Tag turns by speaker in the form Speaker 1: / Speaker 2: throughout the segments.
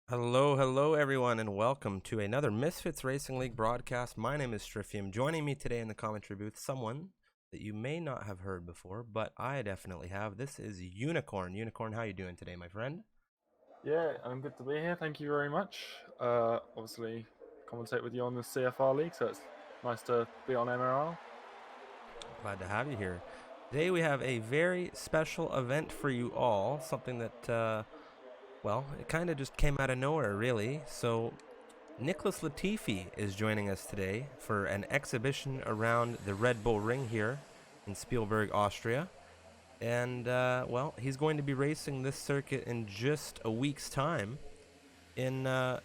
Speaker 1: Hello, hello, everyone, and welcome to another Misfits Racing League broadcast. My name is Strifium. Joining me today in the commentary booth, someone that you may not have heard before, but I definitely have. This is Unicorn. Unicorn, how you doing today, my friend?
Speaker 2: Yeah, I'm good to be here. Thank you very much. Obviously, commentate with you on the CFR League, so it's nice to be on MRL.
Speaker 1: Glad to have you here. Today we have a very special event for you all, something that, well, it kind of just came out of nowhere, really. So Nicholas Latifi is joining us today for an exhibition around the Red Bull Ring here in Spielberg, Austria. And, well, he's going to be racing this circuit in just a week's time in a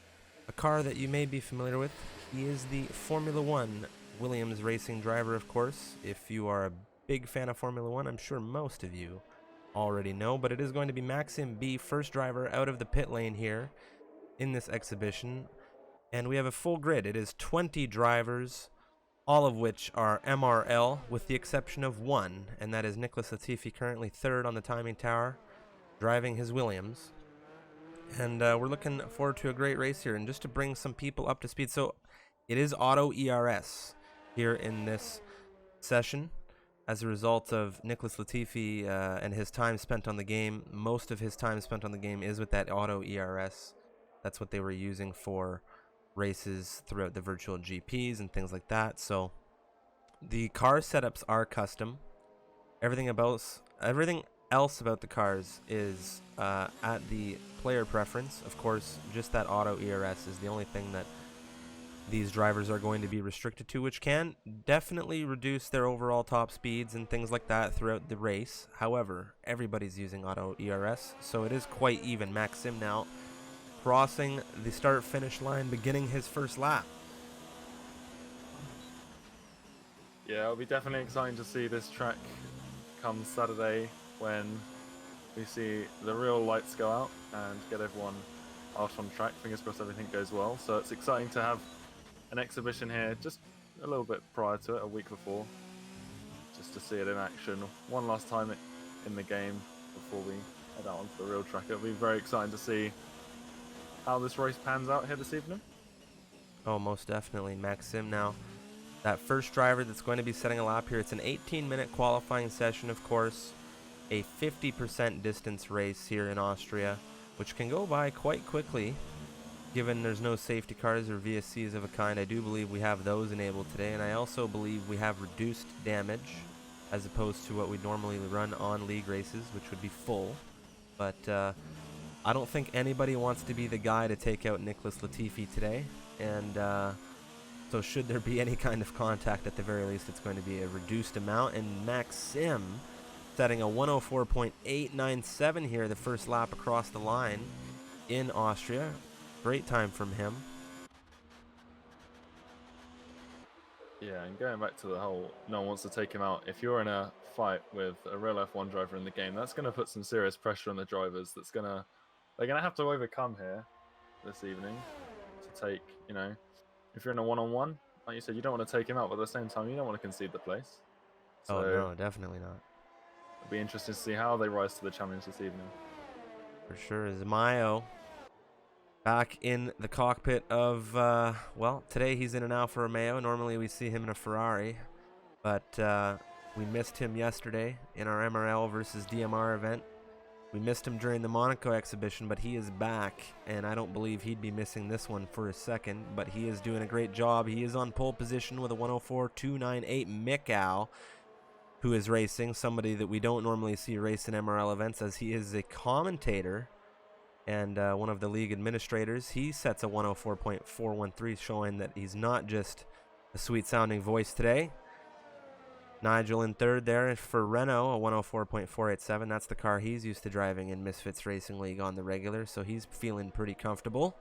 Speaker 1: car that you may be familiar with. He is the Formula One Williams racing driver, of course. If you are a big fan of Formula One, I'm sure most of you already know, but it is going to be Maxim B, first driver out of the pit lane here in this exhibition. And we have a full grid. It is 20 drivers, all of which are MRL, with the exception of one, and that is Nicholas Latifi, currently third on the timing tower, driving his Williams. And we're looking forward to a great race here. And just to bring some people up to speed, so it is auto ERS here in this session. As a result of Nicholas Latifi and his time spent on the game, most of his time spent on the game is with that auto ERS. That's what they were using for races throughout the virtual GPs and things like that. So the car setups are custom. Everything else about the cars is at the player preference. Of course, just that auto ERS is the only thing that these drivers are going to be restricted to, which can definitely reduce their overall top speeds and things like that throughout the race. However, everybody's using auto ERS, so it is quite even. Maxim now crossing the start-finish line, beginning his first lap.
Speaker 2: Yeah, it'll be definitely exciting to see this track come Saturday when we see the real lights go out and get everyone out on track. Fingers crossed everything goes well. So it's exciting to have an exhibition here just a little bit prior to it, a week before, just to see it in action one last time in the game before we head out onto the real track. It'll be very exciting to see how this race pans out here this evening.
Speaker 1: Oh, most definitely. Maxim now, that first driver that's going to be setting a lap here. It's an 18-minute qualifying session, of course. A 50% distance race here in Austria, which can go by quite quickly, given there's no safety cars or VSCs of a kind. I do believe we have those enabled today, and I also believe we have reduced damage, as opposed to what we normally run on league races, which would be full. But I don't think anybody wants to be the guy to take out Nicholas Latifi today, and so should there be any kind of contact, at the very least, it's going to be a reduced amount. And Maxim setting a 104.897 here, the first lap across the line in Austria. Great time from him.
Speaker 2: Yeah, and going back to the whole no one wants to take him out, if you're in a fight with a real F1 driver in the game, that's going to put some serious pressure on the drivers. They're going to have to overcome here this evening to take, if you're in a one-on-one, like you said, you don't want to take him out, but at the same time, you don't want to concede the place. So
Speaker 1: Oh, no, definitely not.
Speaker 2: it'll be interesting to see how they rise to the challenge this evening.
Speaker 1: For sure. Zamayo back in the cockpit of, well, today he's in an Alfa Romeo. Normally we see him in a Ferrari, but we missed him yesterday in our MRL versus DMR event. We missed him during the Monaco exhibition, but he is back, and I don't believe he'd be missing this one for a second, but he is doing a great job. He is on pole position with a 104.298 Mikau, who is racing, somebody that we don't normally see race in MRL events, as he is a commentator and one of the league administrators. He sets a 104.413, showing that he's not just a sweet-sounding voice today. Nigel in third there for Renault, a 104.487. That's the car he's used to driving in Misfits Racing League on the regular, so he's feeling pretty comfortable.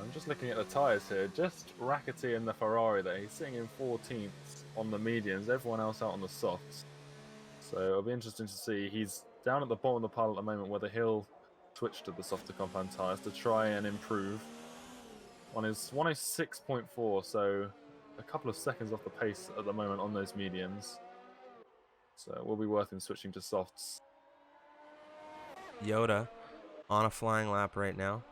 Speaker 2: I'm just looking at the tyres here. Just Rackety in the Ferrari there. He's sitting in 14th on the mediums, everyone else out on the softs. So it'll be interesting to see. He's down at the bottom of the pile at the moment, whether he'll switch to the softer compound tyres to try and improve. On his 106.4, so a couple of seconds off the pace at the moment on those mediums. So it will be worth him switching to softs.
Speaker 1: Yoda on a flying lap right now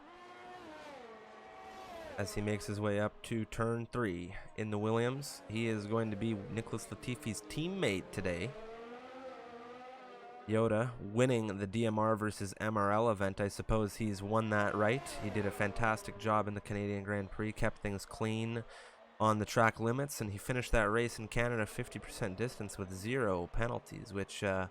Speaker 1: as he makes his way up to turn 3 in the Williams. He is going to be Nicholas Latifi's teammate today. Yoda winning the DMR versus MRL event. I suppose he's won that right. He did a fantastic job in the Canadian Grand Prix, kept things clean on the track limits, and he finished that race in Canada 50% distance with 0 penalties, which I'm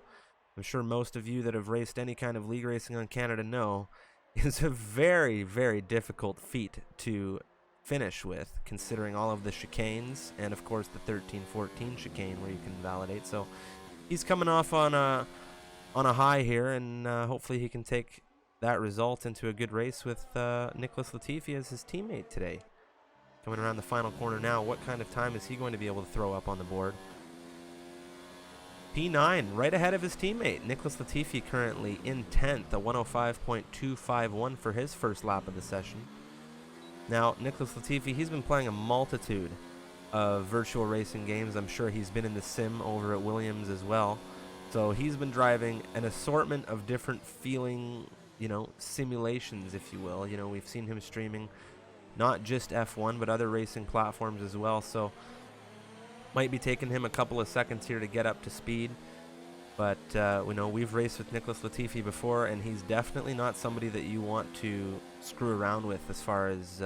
Speaker 1: sure most of you that have raced any kind of league racing on Canada know is a very, very difficult feat to finish with, considering all of the chicanes and, of course, the 13-14 chicane where you can validate. So he's coming off on a high here, and hopefully he can take that result into a good race with Nicholas Latifi as his teammate today. Coming around the final corner now, what kind of time is he going to be able to throw up on the board? P9, right ahead of his teammate. Nicholas Latifi currently in 10th, a 105.251 for his first lap of the session. Now, Nicholas Latifi, he's been playing a multitude of virtual racing games. I'm sure he's been in the sim over at Williams as well. So he's been driving an assortment of different feeling, simulations, if you will. We've seen him streaming not just F1, but other racing platforms as well. So might be taking him a couple of seconds here to get up to speed. But, we've raced with Nicholas Latifi before, and he's definitely not somebody that you want to screw around with as far as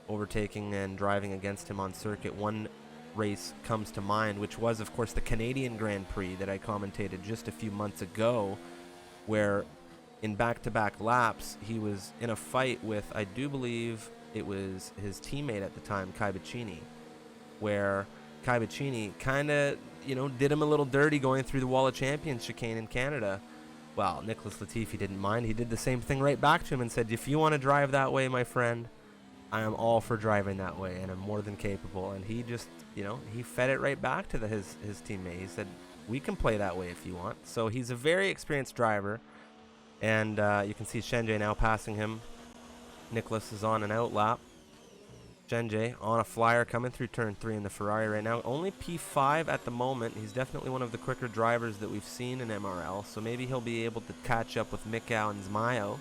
Speaker 1: overtaking and driving against him on circuit. One race comes to mind, which was, of course, the Canadian Grand Prix that I commentated just a few months ago, where in back-to-back laps, he was in a fight with, I do believe it was his teammate at the time, Kai Bacchini, where Kai Bacchini kind of, did him a little dirty going through the Wall of Champions chicane in Canada. Well, Nicholas Latifi didn't mind. He did the same thing right back to him and said, if you want to drive that way, my friend, I am all for driving that way, and I'm more than capable. And he just, he fed it right back to his teammate. He said, we can play that way if you want. So he's a very experienced driver, and you can see Shenjay now passing him. Nicholas is on an out lap. Shenjay on a flyer coming through turn 3 in the Ferrari right now. Only P5 at the moment. He's definitely one of the quicker drivers that we've seen in MRL, so maybe he'll be able to catch up with Mikau and Zmayo.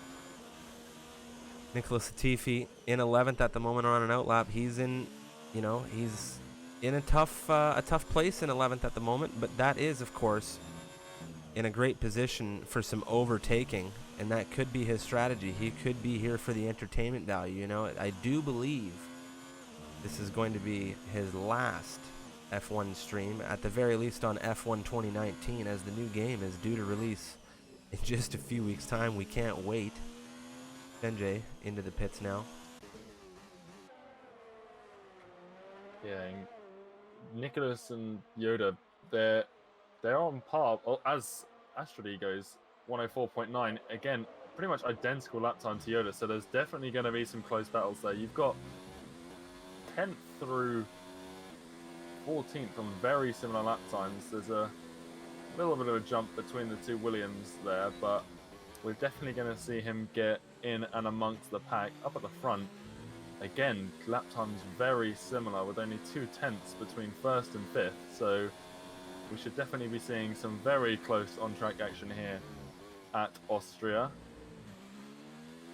Speaker 1: Nicholas Latifi in 11th at the moment on an out lap. He's in, he's in a tough place in 11th at the moment, but that is, of course, in a great position for some overtaking, and that could be his strategy. He could be here for the entertainment value. I do believe this is going to be his last F1 stream, at the very least on F1 2019, as the new game is due to release in just a few weeks' time. We can't wait. Shenjay into the pits now.
Speaker 2: Yeah, Nicholas and Yoda, they're on par, as Astrody goes, 104.9. Again, pretty much identical lap time to Yoda, so there's definitely going to be some close battles there. You've got 10th through 14th on very similar lap times. There's a little bit of a jump between the two Williams there, but we're definitely going to see him get in and amongst the pack. Up at the front, again, lap times very similar, with only 0.2 between 1st and 5th, so we should definitely be seeing some very close on-track action here at Austria.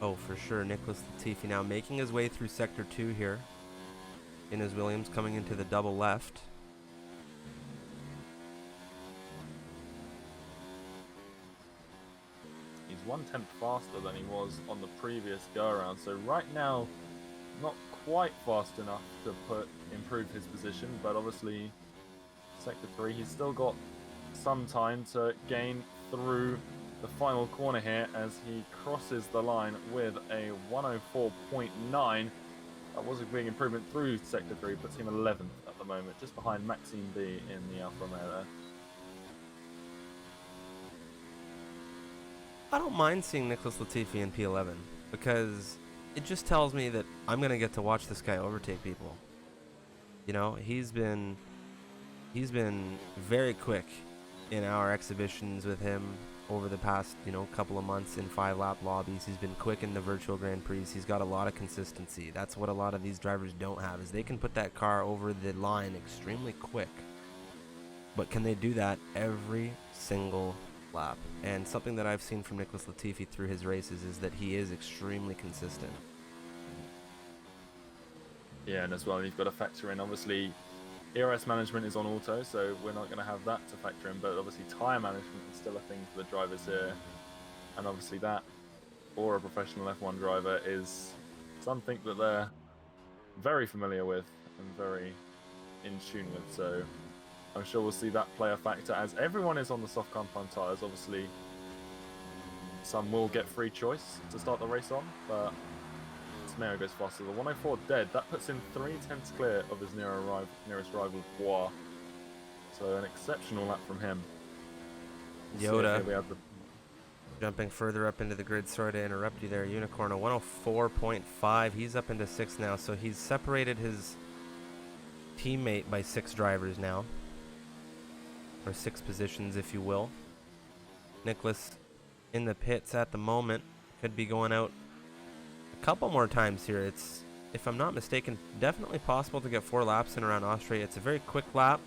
Speaker 1: Oh, for sure. Nicholas Latifi now making his way through Sector 2 here in his Williams, coming into the double left.
Speaker 2: He's 1/10 faster than he was on the previous go-around, so right now, not quite fast enough to improve his position, but obviously Sector 3, he's still got some time to gain through the final corner here as he crosses the line with a 104.9. That was a big improvement through Sector 3, puts him 11th at the moment, just behind Maxime B in the Alfa Romeo there.
Speaker 1: I don't mind seeing Nicholas Latifi in P11 because it just tells me that I'm going to get to watch this guy overtake people. He's been very quick in our exhibitions with him over the past, couple of months in 5-lap lobbies. He's been quick in the virtual Grand Prix. He's got a lot of consistency. That's what a lot of these drivers don't have, is they can put that car over the line extremely quick. But can they do that every single lap. And something that I've seen from Nicholas Latifi through his races is that he is extremely consistent.
Speaker 2: Yeah, and as well, you've got to factor in, obviously, ERS management is on auto, so we're not going to have that to factor in, but obviously tyre management is still a thing for the drivers here. And obviously that, for a professional F1 driver, is something that they're very familiar with and very in tune with. So I'm sure we'll see that play a factor, as everyone is on the soft compound tyres. Obviously, some will get free choice to start the race on, but Mayo goes faster. The 104 dead. That puts him 3/10 clear of his nearest rival, Bois. So an exceptional lap from him.
Speaker 1: Yoda jumping further up into the grid. Sorry to interrupt you there, Unicorn. A 104.5. He's up into 6th now, so he's separated his teammate by 6 drivers now. Or 6 positions, if you will. Nicholas in the pits at the moment. Could be going out a couple more times here. It's, if I'm not mistaken, definitely possible to get 4 laps in around Austria. It's a very quick lap.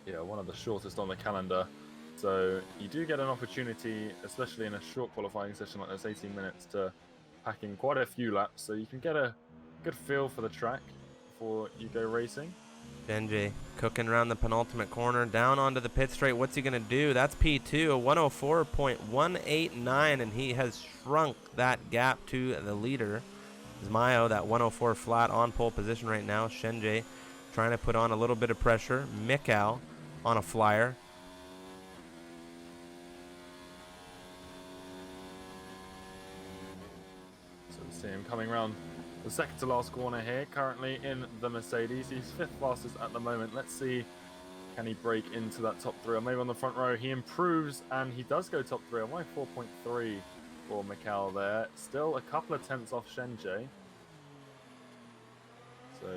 Speaker 2: Yeah, one of the shortest on the calendar. So you do get an opportunity, especially in a short qualifying session like this, 18 minutes, to pack in quite a few laps. So you can get a good feel for the track before you go racing.
Speaker 1: Benji cooking around the penultimate corner, down onto the pit straight. What's he going to do? That's P2, a 104.189, and he has shrunk that gap to the leader. Zmayo, that 104 flat on pole position right now. Shenjie trying to put on a little bit of pressure. Mikau on a flyer.
Speaker 2: So we see him coming around the second to last corner here, currently in the Mercedes. He's 5th fastest at the moment. Let's see, can he break into that top 3? Or maybe on the front row, he improves and he does go top 3. I like 4.3 for Mikau there. Still a couple of tenths off Shenjie. So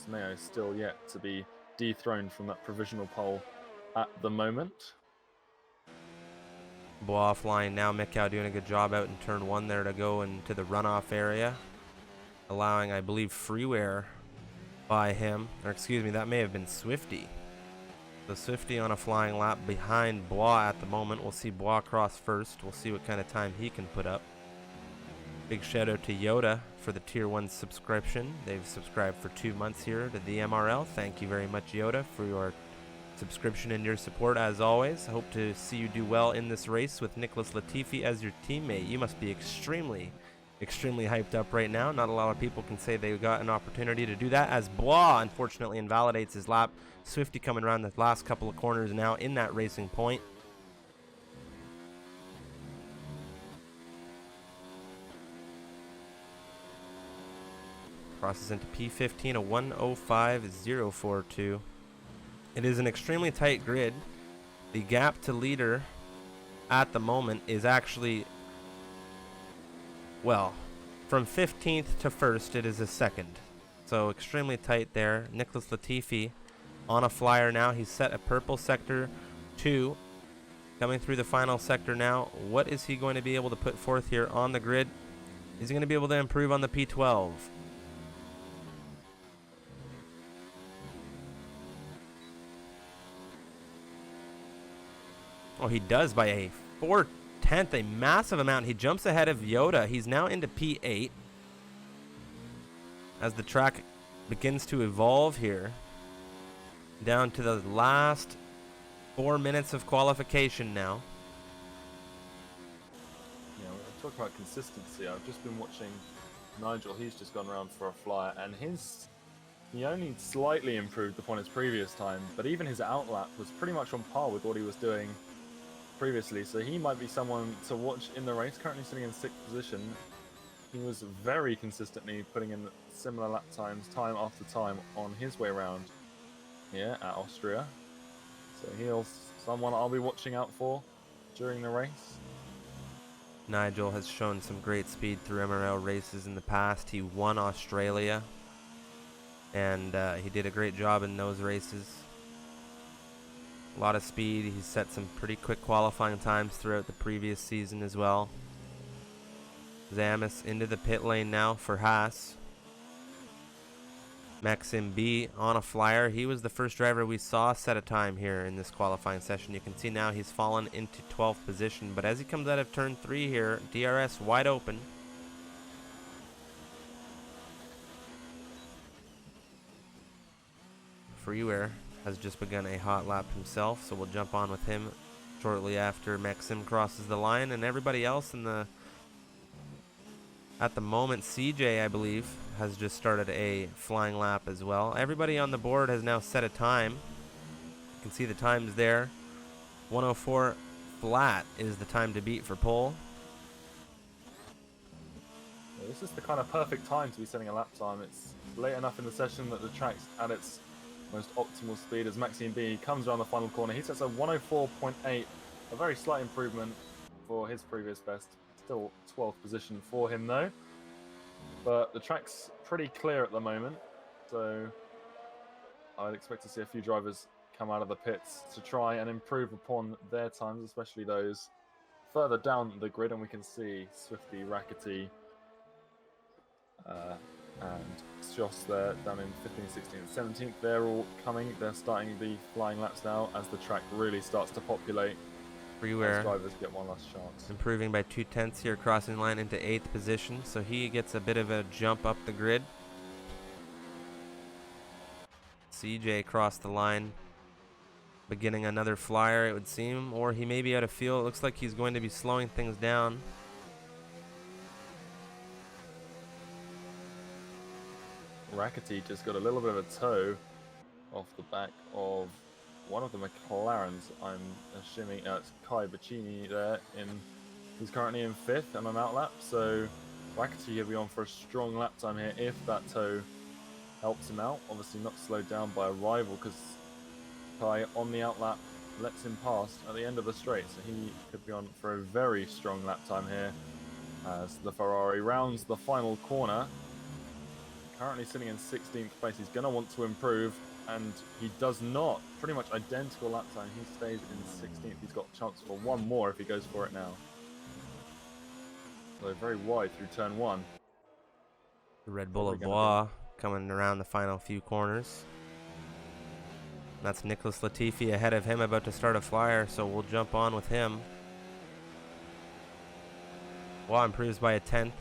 Speaker 2: Zmayo still yet to be dethroned from that provisional pole at the moment.
Speaker 1: Bois flying now. Mikau doing a good job out in turn 1 there to go into the runoff area, allowing, I believe, freeware by him. Or excuse me, that may have been Swifty. The Swifty on a flying lap behind Bois at the moment. We'll see Bois cross first. We'll see what kind of time he can put up. Big shout out to Yoda for the Tier 1 subscription. They've subscribed for 2 months here to the MRL. Thank you very much, Yoda, for your subscription and your support as always. I hope to see you do well in this race with Nicholas Latifi as your teammate. You must be extremely hyped up right now. Not a lot of people can say they got an opportunity to do that, as Bois unfortunately invalidates his lap. Swifty coming around the last couple of corners now in that racing point. Crosses into P15, a 105.042. It is an extremely tight grid. The gap to leader at the moment is actually, well, from 15th to 1st, it is a second. So extremely tight there. Nicholas Latifi on a flyer now. He's set a purple sector 2. Coming through the final sector now. What is he going to be able to put forth here on the grid? Is he going to be able to improve on the P12? Oh, he does by a 4/10, a massive amount. He jumps ahead of Yoda. He's now into P8 as the track begins to evolve here. Down to the last 4 minutes of qualification now.
Speaker 2: Yeah, we'll talk about consistency. I've just been watching Nigel. He's just gone around for a flyer, and he only slightly improved upon his previous time, but even his outlap was pretty much on par with what he was doing previously, so he might be someone to watch in the race. Currently sitting in 6th position. He was very consistently putting in similar lap times, time after time, on his way around here at Austria. So he's someone I'll be watching out for during the race.
Speaker 1: Nigel has shown some great speed through MRL races in the past. He won Australia, and he did a great job in those races. A lot of speed. He's set some pretty quick qualifying times throughout the previous season as well. Zamis into the pit lane now for Haas. Maxim B on a flyer. He was the first driver we saw set a time here in this qualifying session. You can see now he's fallen into 12th position, but as he comes out of turn 3 here, DRS wide open. Freeware has just begun a hot lap himself, so we'll jump on with him shortly after Maxim crosses the line, and everybody else in the at the moment, CJ, I believe, has just started a flying lap as well. Everybody on the board has now set a time. You can see the times there. 104 flat is the time to beat for pole.
Speaker 2: Yeah, this is the kind of perfect time to be setting a lap time. It's late enough in the session that the track's at its most optimal speed as Maxime B comes around the final corner. He sets a 104.8, a very slight improvement for his previous best. Still 12th position for him though, but the track's pretty clear at the moment, so I'd expect to see a few drivers come out of the pits to try and improve upon their times, especially those further down the grid. And we can see Swifty, Rackety and Joss there down in 15th, 16th, 17th. They're all coming. They're starting the flying laps now as the track really starts to populate.
Speaker 1: Freeware
Speaker 2: drivers get one last chance.
Speaker 1: improving by 2/10 here, crossing the line into 8th position, so he gets a bit of a jump up the grid. CJ crossed the line, beginning another flyer it would seem, or he may be out of fuel. It looks like he's going to be slowing things down.
Speaker 2: Rackety just got a little bit of a toe off the back of one of the McLarens. I'm assuming it's Kai Bacchini there, who's currently in 5th and an outlap. So Rackety will be on for a strong lap time here if that toe helps him out. Obviously not slowed down by a rival because Kai on the outlap lets him pass at the end of the straight. So he could be on for a very strong lap time here as the Ferrari rounds the final corner. Currently sitting in 16th place. He's going to want to improve, and he does not. Pretty much identical lap time. He stays in 16th. He's got a chance for one more if he goes for it now. So very wide through turn 1.
Speaker 1: The Red Bull of Bois coming around the final few corners. That's Nicholas Latifi ahead of him, about to start a flyer, so we'll jump on with him. Bois improves by a 10th.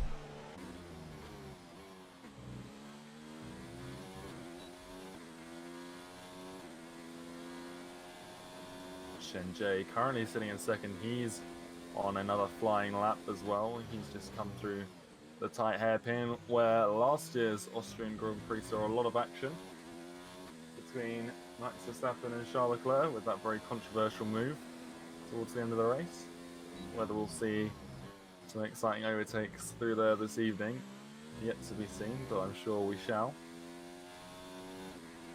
Speaker 2: Shenjay currently sitting in 2nd. He's on another flying lap as well. He's just come through the tight hairpin where last year's Austrian Grand Prix saw a lot of action between Max Verstappen and Charles Leclerc with that very controversial move towards the end of the race. Whether we'll see some exciting overtakes through there this evening, yet to be seen, but I'm sure we shall.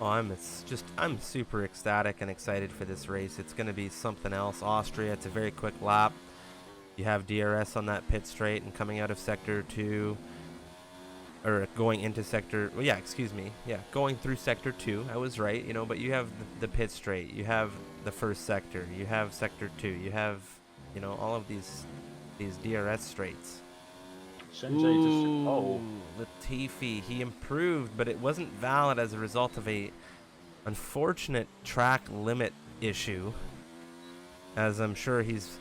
Speaker 1: Oh, I'm super ecstatic and excited for this race. It's going to be something else. Austria, it's a very quick lap. You have DRS on that pit straight and coming out of sector 2, or going into sector, well, yeah, excuse me. Yeah, going through sector 2. I was right, but you have the pit straight. You have the first sector. You have sector 2. You have, all of these DRS straights. Ooh, Latifi, he improved, but it wasn't valid as a result of a unfortunate track limit issue, as I'm sure he's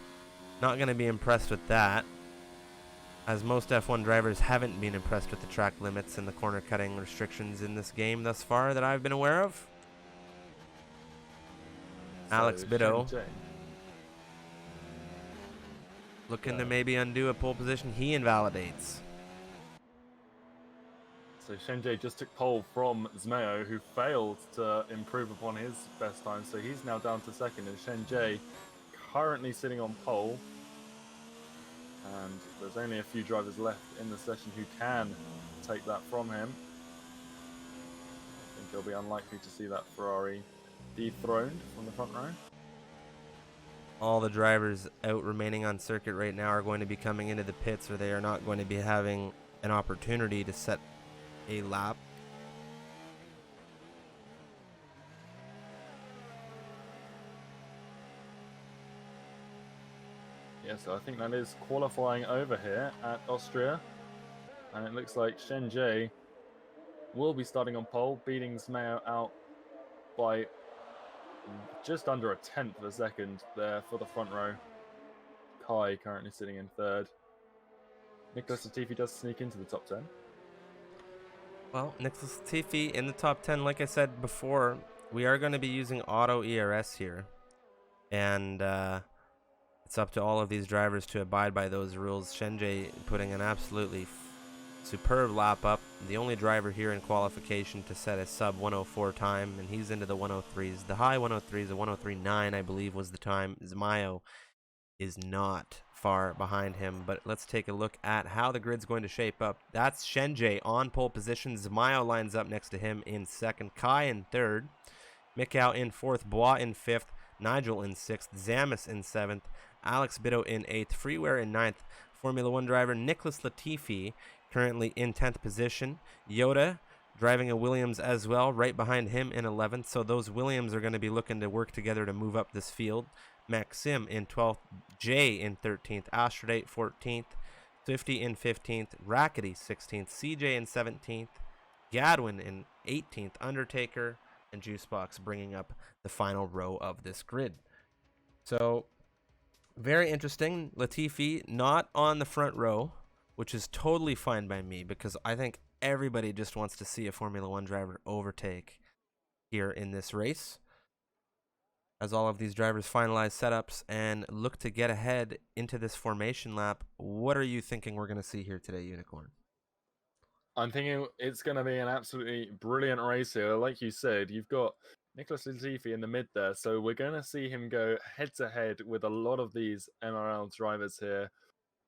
Speaker 1: not going to be impressed with that, as most F1 drivers haven't been impressed with the track limits and the corner cutting restrictions in this game thus far that I've been aware of. So Alex Biddo looking to maybe undo a pole position. He invalidates.
Speaker 2: So Shenjay just took pole from Zmeo, who failed to improve upon his best time. So he's now down to 2nd, and Shenjay currently sitting on pole. And there's only a few drivers left in the session who can take that from him. I think it'll be unlikely to see that Ferrari dethroned from the front row.
Speaker 1: All the drivers out remaining on circuit right now are going to be coming into the pits, or they are not going to be having an opportunity to set a lap.
Speaker 2: Yeah, so I think that is qualifying over here at Austria. And it looks like Shenjay will be starting on pole, beating Zmayo out by just under a tenth of a second there for the front row. Kai currently sitting in third. Nicholas Latifi does sneak into the top 10.
Speaker 1: Well, Nicholas Latifi in the top 10, like I said before, we are going to be using auto ERS here. And it's up to all of these drivers to abide by those rules. Shenjie putting an absolutely superb lap up. The only driver here in qualification to set a sub 104 time, and he's into the 103s. The high 103s, a 103.9, I believe, was the time. Zmayo is not far behind him, but let's take a look at how the grid's going to shape up. That's Shenjie on pole position. Zmayo lines up next to him in second. Kai in third. Mikau in fourth. Bois in fifth. Nigel in sixth. Zamis in seventh. Alex Bitto in eighth. Freeware in ninth. Formula One driver Nicholas Latifi currently in 10th position. Yoda driving a Williams as well, right behind him in 11th. So those Williams are going to be looking to work together to move up this field. Maxim in 12th, Jay in 13th, Astrodate 14th, 50 in 15th, Rackety 16th, CJ in 17th, Gadwin in 18th, Undertaker, and Juicebox bringing up the final row of this grid. So, very interesting. Latifi not on the front row, which is totally fine by me because I think everybody just wants to see a Formula One driver overtake here in this race. As all of these drivers finalize setups and look to get ahead into this formation lap, what are you thinking we're going to see here today, Unicorn?
Speaker 2: I'm thinking it's going to be an absolutely brilliant race here. Like you said, you've got Nicholas Latifi in the mid there, so we're going to see him go head-to-head with a lot of these MRL drivers here.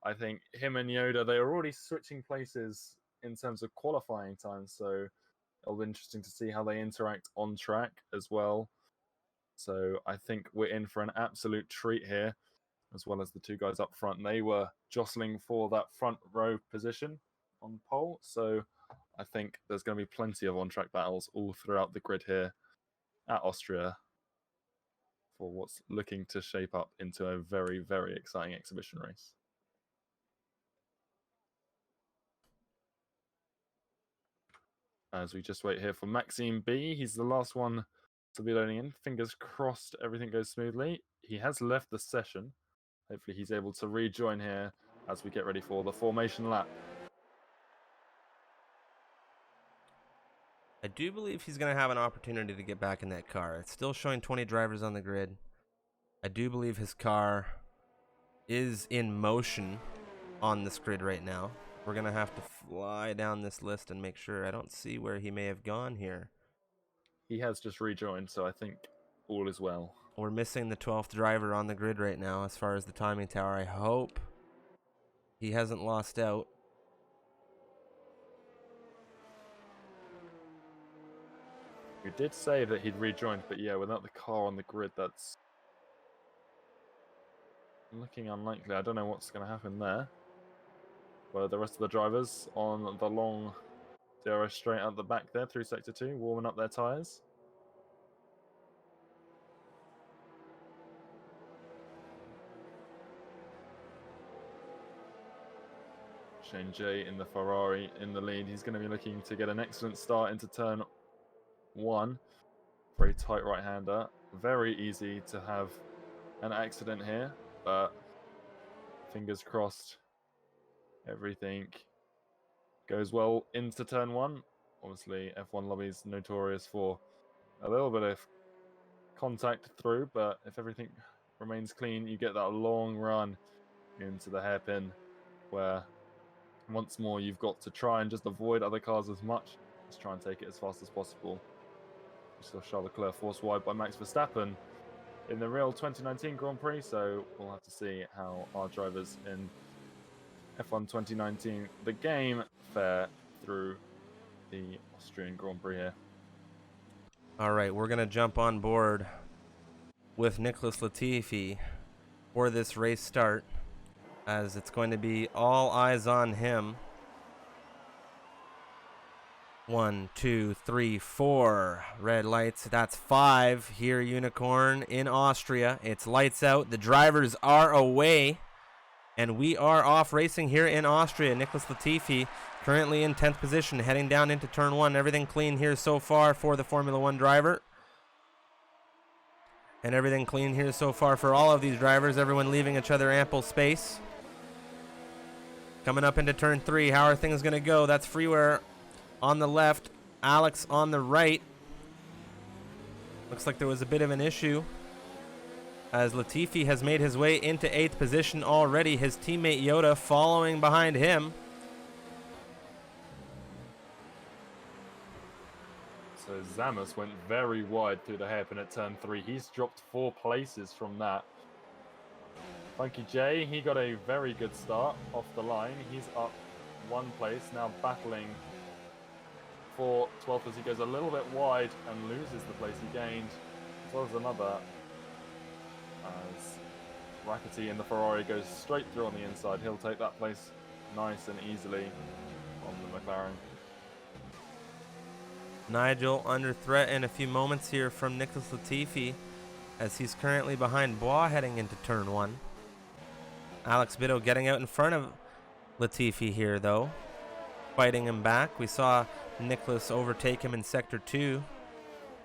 Speaker 2: I think him and Yoda, they're already switching places in terms of qualifying time, so it'll be interesting to see how they interact on track as well. So I think we're in for an absolute treat here, as well as the two guys up front. They were jostling for that front row position on pole, so I think there's going to be plenty of on-track battles all throughout the grid here at Austria for what's looking to shape up into a very, very exciting exhibition race. As we just wait here for Maxime B, he's the last one to be loading in. Fingers crossed everything goes smoothly. He has left the session. Hopefully he's able to rejoin here as we get ready for the formation lap.
Speaker 1: I do believe he's going to have an opportunity to get back in that car. It's still showing 20 drivers on the grid. I do believe his car is in motion on this grid right now. We're going to have to fly down this list and make sure. I don't see where he may have gone here.
Speaker 2: He has just rejoined, so I think all is well.
Speaker 1: We're missing the 12th driver on the grid right now as far as the timing tower. I hope he hasn't lost out.
Speaker 2: We did say that he'd rejoined, but yeah, without the car on the grid, that's looking unlikely. I don't know what's going to happen there. Well, the rest of the drivers on the long DRS straight out the back there through Sector 2, warming up their tyres. Shane J in the Ferrari in the lead. He's going to be looking to get an excellent start into turn 1. Very tight right-hander. Very easy to have an accident here, but fingers crossed everything goes well into turn 1. Obviously, F1 lobby is notorious for a little bit of contact through, but if everything remains clean, you get that long run into the hairpin where once more you've got to try and just avoid other cars as much. Just try and take it as fast as possible. We saw Charles Leclerc forced wide by Max Verstappen in the real 2019 Grand Prix, so we'll have to see how our drivers in F1 2019, the game, fare through the Austrian Grand Prix here.
Speaker 1: All right, we're going to jump on board with Nicholas Latifi for this race start, as it's going to be all eyes on him. 1, 2, 3, 4 red lights. That's 5 here, Unicorn, in Austria. It's lights out. The drivers are away. And we are off racing here in Austria. Nicholas Latifi currently in 10th position, heading down into turn 1. Everything clean here so far for the Formula 1 driver. And everything clean here so far for all of these drivers. Everyone leaving each other ample space. Coming up into turn 3. How are things going to go? That's Freeware on the left. Alex on the right. Looks like there was a bit of an issue, as Latifi has made his way into 8th position already. His teammate Yoda following behind him.
Speaker 2: So Zamus went very wide through the hairpin at turn 3. He's dropped 4 places from that. Funky J, he got a very good start off the line. He's up 1 place, now battling for 12th as he goes a little bit wide and loses the place he gained, as well as another, as Rackety in the Ferrari goes straight through on the inside. He'll take that place nice and easily on the McLaren.
Speaker 1: Nigel under threat in a few moments here from Nicholas Latifi, as he's currently behind Bois heading into turn 1. Alex Bido getting out in front of Latifi here, though, fighting him back. We saw Nicholas overtake him in sector 2,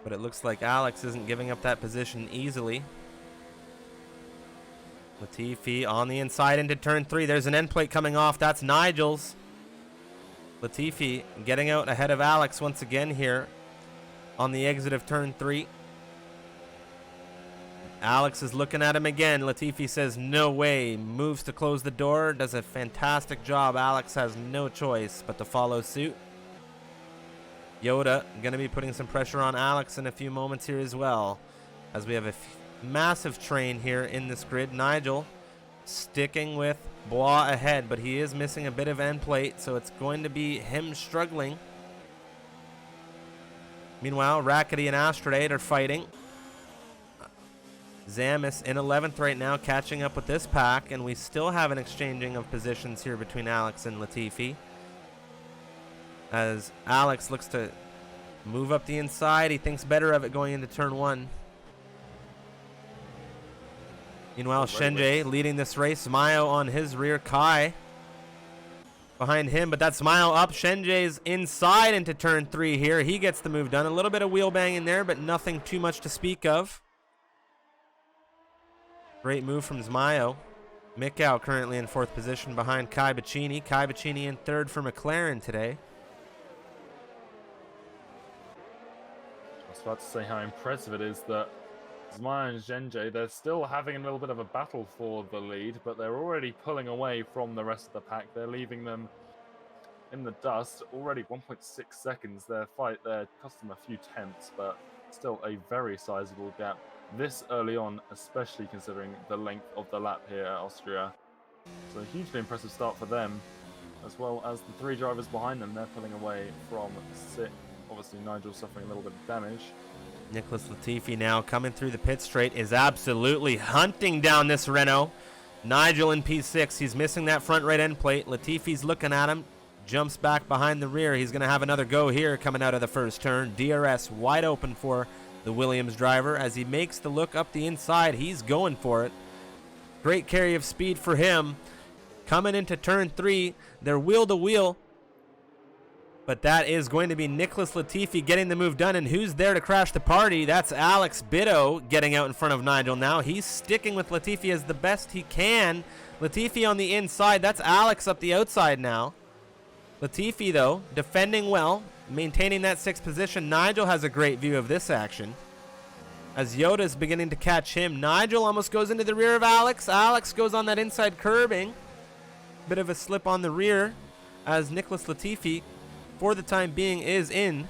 Speaker 1: but it looks like Alex isn't giving up that position easily. Latifi on the inside into turn 3. There's an end plate coming off. That's Nigel's. Latifi getting out ahead of Alex once again here on the exit of turn 3. Alex is looking at him again. Latifi says no way. Moves to close the door. Does a fantastic job. Alex has no choice but to follow suit. Yoda going to be putting some pressure on Alex in a few moments here as well, as we have a massive train here in this grid. Nigel sticking with Bois ahead, but he is missing a bit of end plate, so it's going to be him struggling. Meanwhile, Rackety and Astrade are fighting. Zamis in 11th right now, catching up with this pack, and we still have an exchanging of positions here between Alex and Latifi, as Alex looks to move up the inside. He thinks better of it going into turn 1. Meanwhile, Shenjie leading this race. Mayo on his rear. Kai behind him, but that's Mayo up. Shenjie's inside into turn 3 here. He gets the move done. A little bit of wheel bang in there, but nothing too much to speak of. Great move from Zmayo. Mikau currently in 4th position behind Kai Bacchini. Kai Bacchini in 3rd for McLaren today.
Speaker 2: I was about to say how impressive it is that Zmaya and Zhenjie, they're still having a little bit of a battle for the lead, but they're already pulling away from the rest of the pack. They're leaving them in the dust. Already 1.6 seconds. Their fight there cost them a few tenths, but still a very sizable gap this early on, especially considering the length of the lap here at Austria. So a hugely impressive start for them, as well as the 3 drivers behind them. They're pulling away from 6th. Obviously, Nigel suffering a little bit of damage.
Speaker 1: Nicholas Latifi now coming through the pit straight, is absolutely hunting down this Renault. Nigel in P6. He's missing that front right end plate. Latifi's looking at him. Jumps back behind the rear. He's going to have another go here coming out of the first turn. DRS wide open for the Williams driver as he makes the look up the inside. He's going for it. Great carry of speed for him. Coming into turn 3. They're wheel to wheel. But that is going to be Nicholas Latifi getting the move done. And who's there to crash the party? That's Alex Bido getting out in front of Nigel now. He's sticking with Latifi as the best he can. Latifi on the inside. That's Alex up the outside now. Latifi, though, defending well, maintaining that 6th position. Nigel has a great view of this action, as Yoda's beginning to catch him. Nigel almost goes into the rear of Alex. Alex goes on that inside curbing. Bit of a slip on the rear, as Nicholas Latifi, for the time being, is in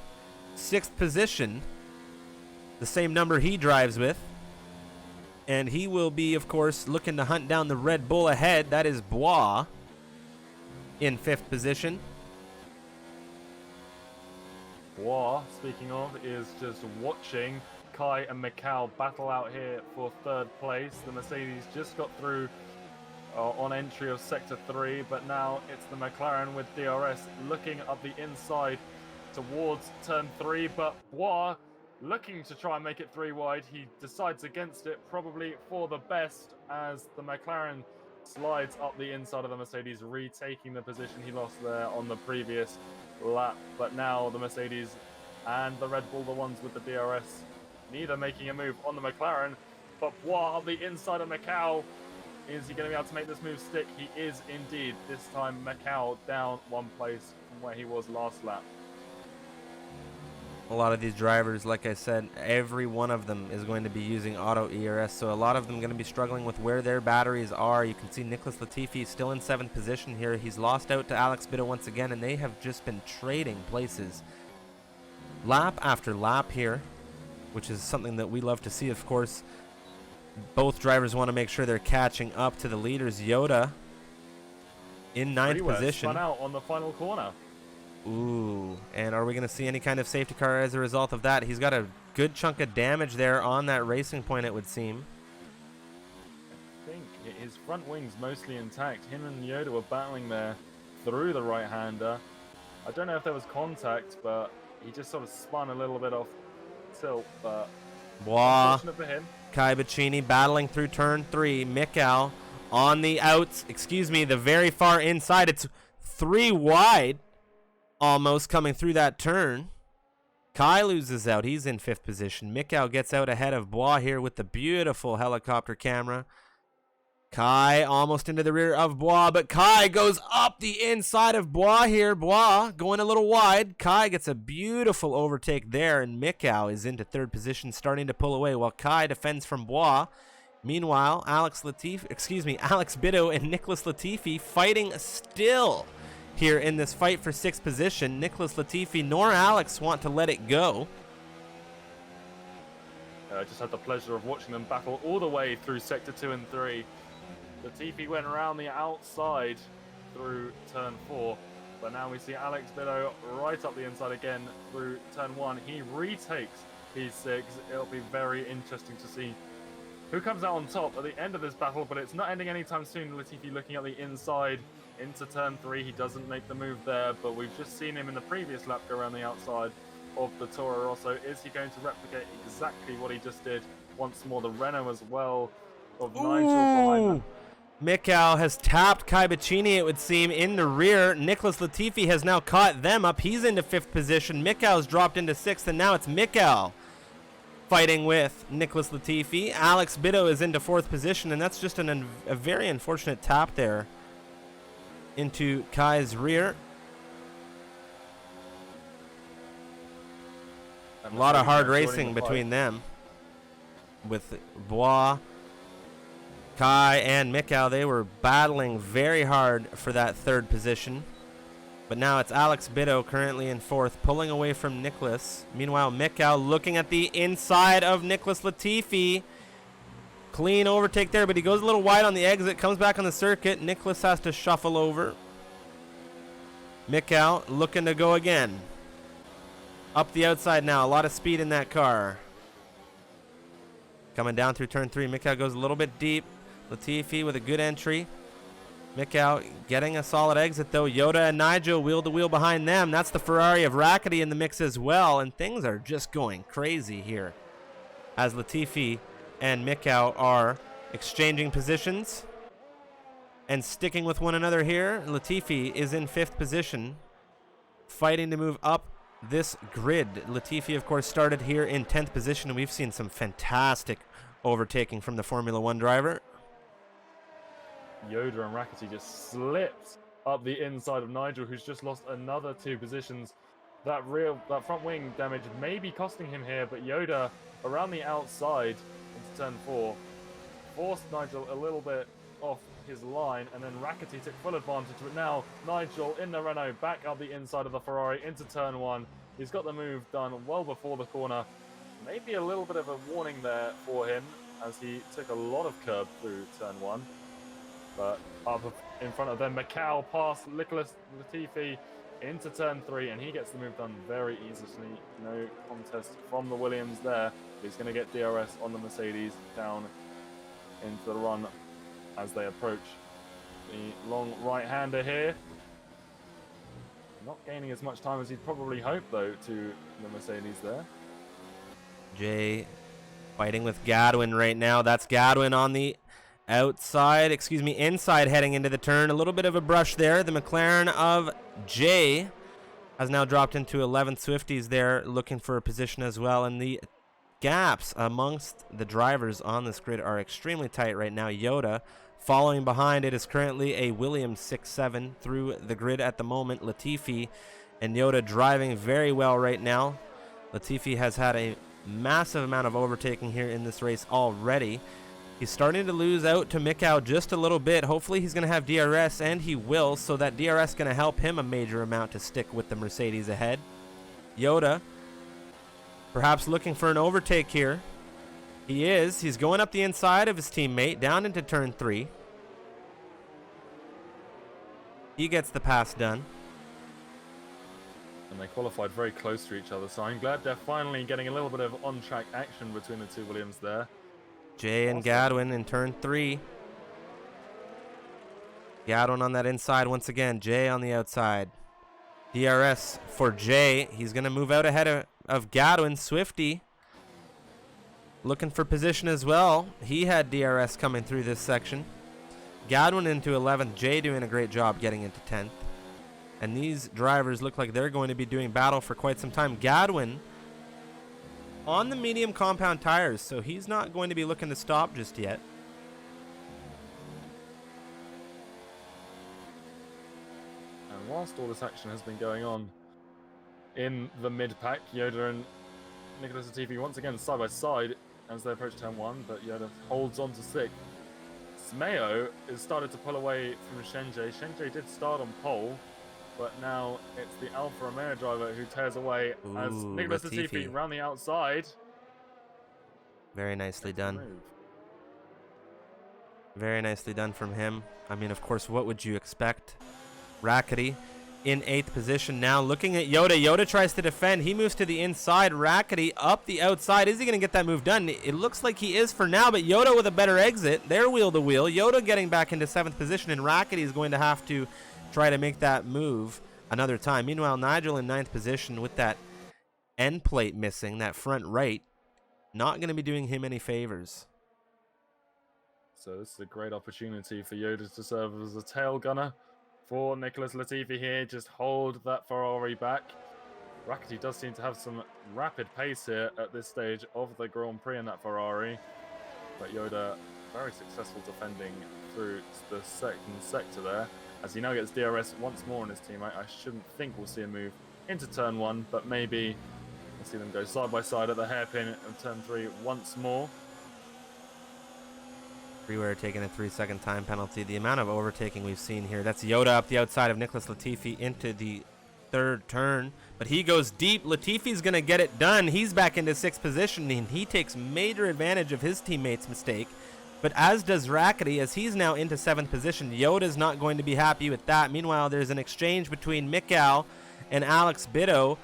Speaker 1: 6th position, the same number he drives with. And he will be, of course, looking to hunt down the Red Bull ahead. That is Bois in 5th position.
Speaker 2: Bois, speaking of, is just watching Kai and Mikau battle out here for 3rd place. The Mercedes just got through on entry of Sector 3, but now it's the McLaren with DRS looking up the inside towards Turn 3, but Bois looking to try and make it 3 wide. He decides against it, probably for the best, as the McLaren slides up the inside of the Mercedes, retaking the position he lost there on the previous lap. But now the Mercedes and the Red Bull, the ones with the DRS, neither making a move on the McLaren. But Bois up the inside of Macau. Is he going to be able to make this move stick? He is indeed. This time Macau down one place from where he was last lap.
Speaker 1: A lot of these drivers, like I said, every one of them is going to be using auto ERS, so a lot of them are going to be struggling with where their batteries are. You can see Nicholas Latifi still in 7th position here. He's lost out to Alex Biddle once again, and they have just been trading places lap after lap here, which is something that we love to see, of course. Both drivers want to make sure they're catching up to the leaders. Yoda in 9th position.
Speaker 2: Spun out on the final corner.
Speaker 1: Ooh, and are we going to see any kind of safety car as a result of that? He's got a good chunk of damage there on that racing point, it would seem.
Speaker 2: I think his front wing's mostly intact. Him and Yoda were battling there through the right-hander. I don't know if there was contact, but he just sort of spun a little bit off tilt, but unfortunate for him.
Speaker 1: Kai Bacchini battling through turn 3. Mikau on the outs, the very far inside. It's 3 wide. Almost coming through that turn. Kai loses out. He's in 5th position. Mikau gets out ahead of Bois here with the beautiful helicopter camera. Kai almost into the rear of Bois, but Kai goes up the inside of Bois here. Bois going a little wide. Kai gets a beautiful overtake there, and Mikau is into 3rd position, starting to pull away while Kai defends from Bois. Meanwhile, Alex Biddle and Nicholas Latifi fighting still here in this fight for 6th position. Nicholas Latifi nor Alex want to let it go.
Speaker 2: I just had the pleasure of watching them battle all the way through Sector 2 and 3. Latifi went around the outside through turn 4, but now we see Alex Biddle right up the inside again through turn 1. He retakes P6. It'll be very interesting to see who comes out on top at the end of this battle, but it's not ending anytime soon. Latifi looking at the inside into turn 3. He doesn't make the move there, but we've just seen him in the previous lap go around the outside of the Toro Rosso. Is he going to replicate exactly what he just did once more? The Renault as well of Nigel behind him.
Speaker 1: Mikau has tapped Kai Bacchini, it would seem, in the rear. Nicholas Latifi has now caught them up. He's into 5th position. Mikau's dropped into 6th, and now it's Mikau fighting with Nicholas Latifi. Alex Biddle is into 4th position, and that's just a very unfortunate tap there into Kai's rear. A lot of hard racing between them with Bois, Kai, and Mikau. They were battling very hard for that 3rd position. But now it's Alex Biddle currently in 4th, pulling away from Nicholas. Meanwhile, Mikau looking at the inside of Nicholas Latifi. Clean overtake there, but he goes a little wide on the exit, comes back on the circuit. Nicholas has to shuffle over. Mikau looking to go again. Up the outside now, a lot of speed in that car. Coming down through turn 3, Mikau goes a little bit deep. Latifi with a good entry. Mikau getting a solid exit though. Yoda and Nigel wheel to wheel behind them. That's the Ferrari of Rackety in the mix as well, and things are just going crazy here as Latifi and Mikau are exchanging positions and sticking with one another here. Latifi is in 5th position, fighting to move up this grid. Latifi, of course, started here in 10th position, and we've seen some fantastic overtaking from the Formula 1 driver.
Speaker 2: Yoda and Rackety just slipped up the inside of Nigel, who's just lost another 2 positions. That front wing damage may be costing him here, but Yoda around the outside into turn 4 forced Nigel a little bit off his line, and then Rackety took full advantage. But now Nigel in the Renault back up the inside of the Ferrari into turn 1. He's got the move done well before the corner. Maybe a little bit of a warning there for him as he took a lot of curb through turn 1. But up in front of them, Macau past Nicholas Latifi into turn 3, and he gets the move done very easily. No contest from the Williams there. He's going to get DRS on the Mercedes down into the run as they approach the long right-hander here. Not gaining as much time as he'd probably hoped, though, to the Mercedes there.
Speaker 1: Jay fighting with Gadwin right now. That's Gadwin on the Outside, excuse me, inside heading into the turn. A little bit of a brush there. The McLaren of Jay has now dropped into 11th. Swifties there looking for a position as well. And the gaps amongst the drivers on this grid are extremely tight right now. Yoda following behind. It is currently a Williams 6-7 through the grid at the moment. Latifi and Yoda driving very well right now. Latifi has had a massive amount of overtaking here in this race already. He's starting to lose out to Mikau just a little bit. Hopefully he's going to have DRS, and he will, so that DRS is going to help him a major amount to stick with the Mercedes ahead. Yoda perhaps looking for an overtake here. He is. He's going up the inside of his teammate down into turn 3. He gets the pass done.
Speaker 2: And they qualified very close to each other, so I'm glad they're finally getting a little bit of on-track action between the two Williams there.
Speaker 1: Jay and Gadwin in turn 3. Gadwin on that inside once again. Jay on the outside. DRS for Jay. He's going to move out ahead of Gadwin. Swifty looking for position as well. He had DRS coming through this section. Gadwin into 11th. Jay doing a great job getting into 10th. And these drivers look like they're going to be doing battle for quite some time. Gadwin on the medium compound tires, so he's not going to be looking to stop just yet.
Speaker 2: And whilst all this action has been going on in the mid-pack, Yoda and Nicholas Latifi once again side by side as they approach turn 1, but Yoda holds on to 6th. Smeo has started to pull away from Shenjay. Shenjay did start on pole, but now it's the Alfa Romeo driver who tears away as Nicholas Latifi round the outside.
Speaker 1: Very nicely done. Very nicely done from him. I mean, of course, what would you expect? Rackety in 8th position now, looking at Yoda. Yoda tries to defend. He moves to the inside. Rackety up the outside. Is he going to get that move done? It looks like he is for now, but Yoda with a better exit. They're wheel to wheel. Yoda getting back into 7th position, and Rackety is going to have to try to make that move another time. Meanwhile, Nigel in 9th position with that end plate missing, that front right, not going to be doing him any favors.
Speaker 2: So this is a great opportunity for Yoda to serve as a tail gunner for Nicholas Latifi here. Just hold that Ferrari back. Rackety does seem to have some rapid pace here at this stage of the Grand Prix in that Ferrari. But Yoda very successful defending through the second sector there. As he now gets DRS once more on his teammate. I shouldn't think we'll see a move into turn 1, but maybe we'll see them go side by side at the hairpin of turn 3 once more.
Speaker 1: Freeware taking a 3-second time penalty. The amount of overtaking we've seen here. That's Yoda up the outside of Nicholas Latifi into the 3rd turn. But he goes deep. Latifi's going to get it done. He's back into 6th position, and he takes major advantage of his teammate's mistake. But as does Rackety, as he's now into 7th position. Yoda's not going to be happy with that. Meanwhile, there's an exchange between Mikau and Alex Biddo.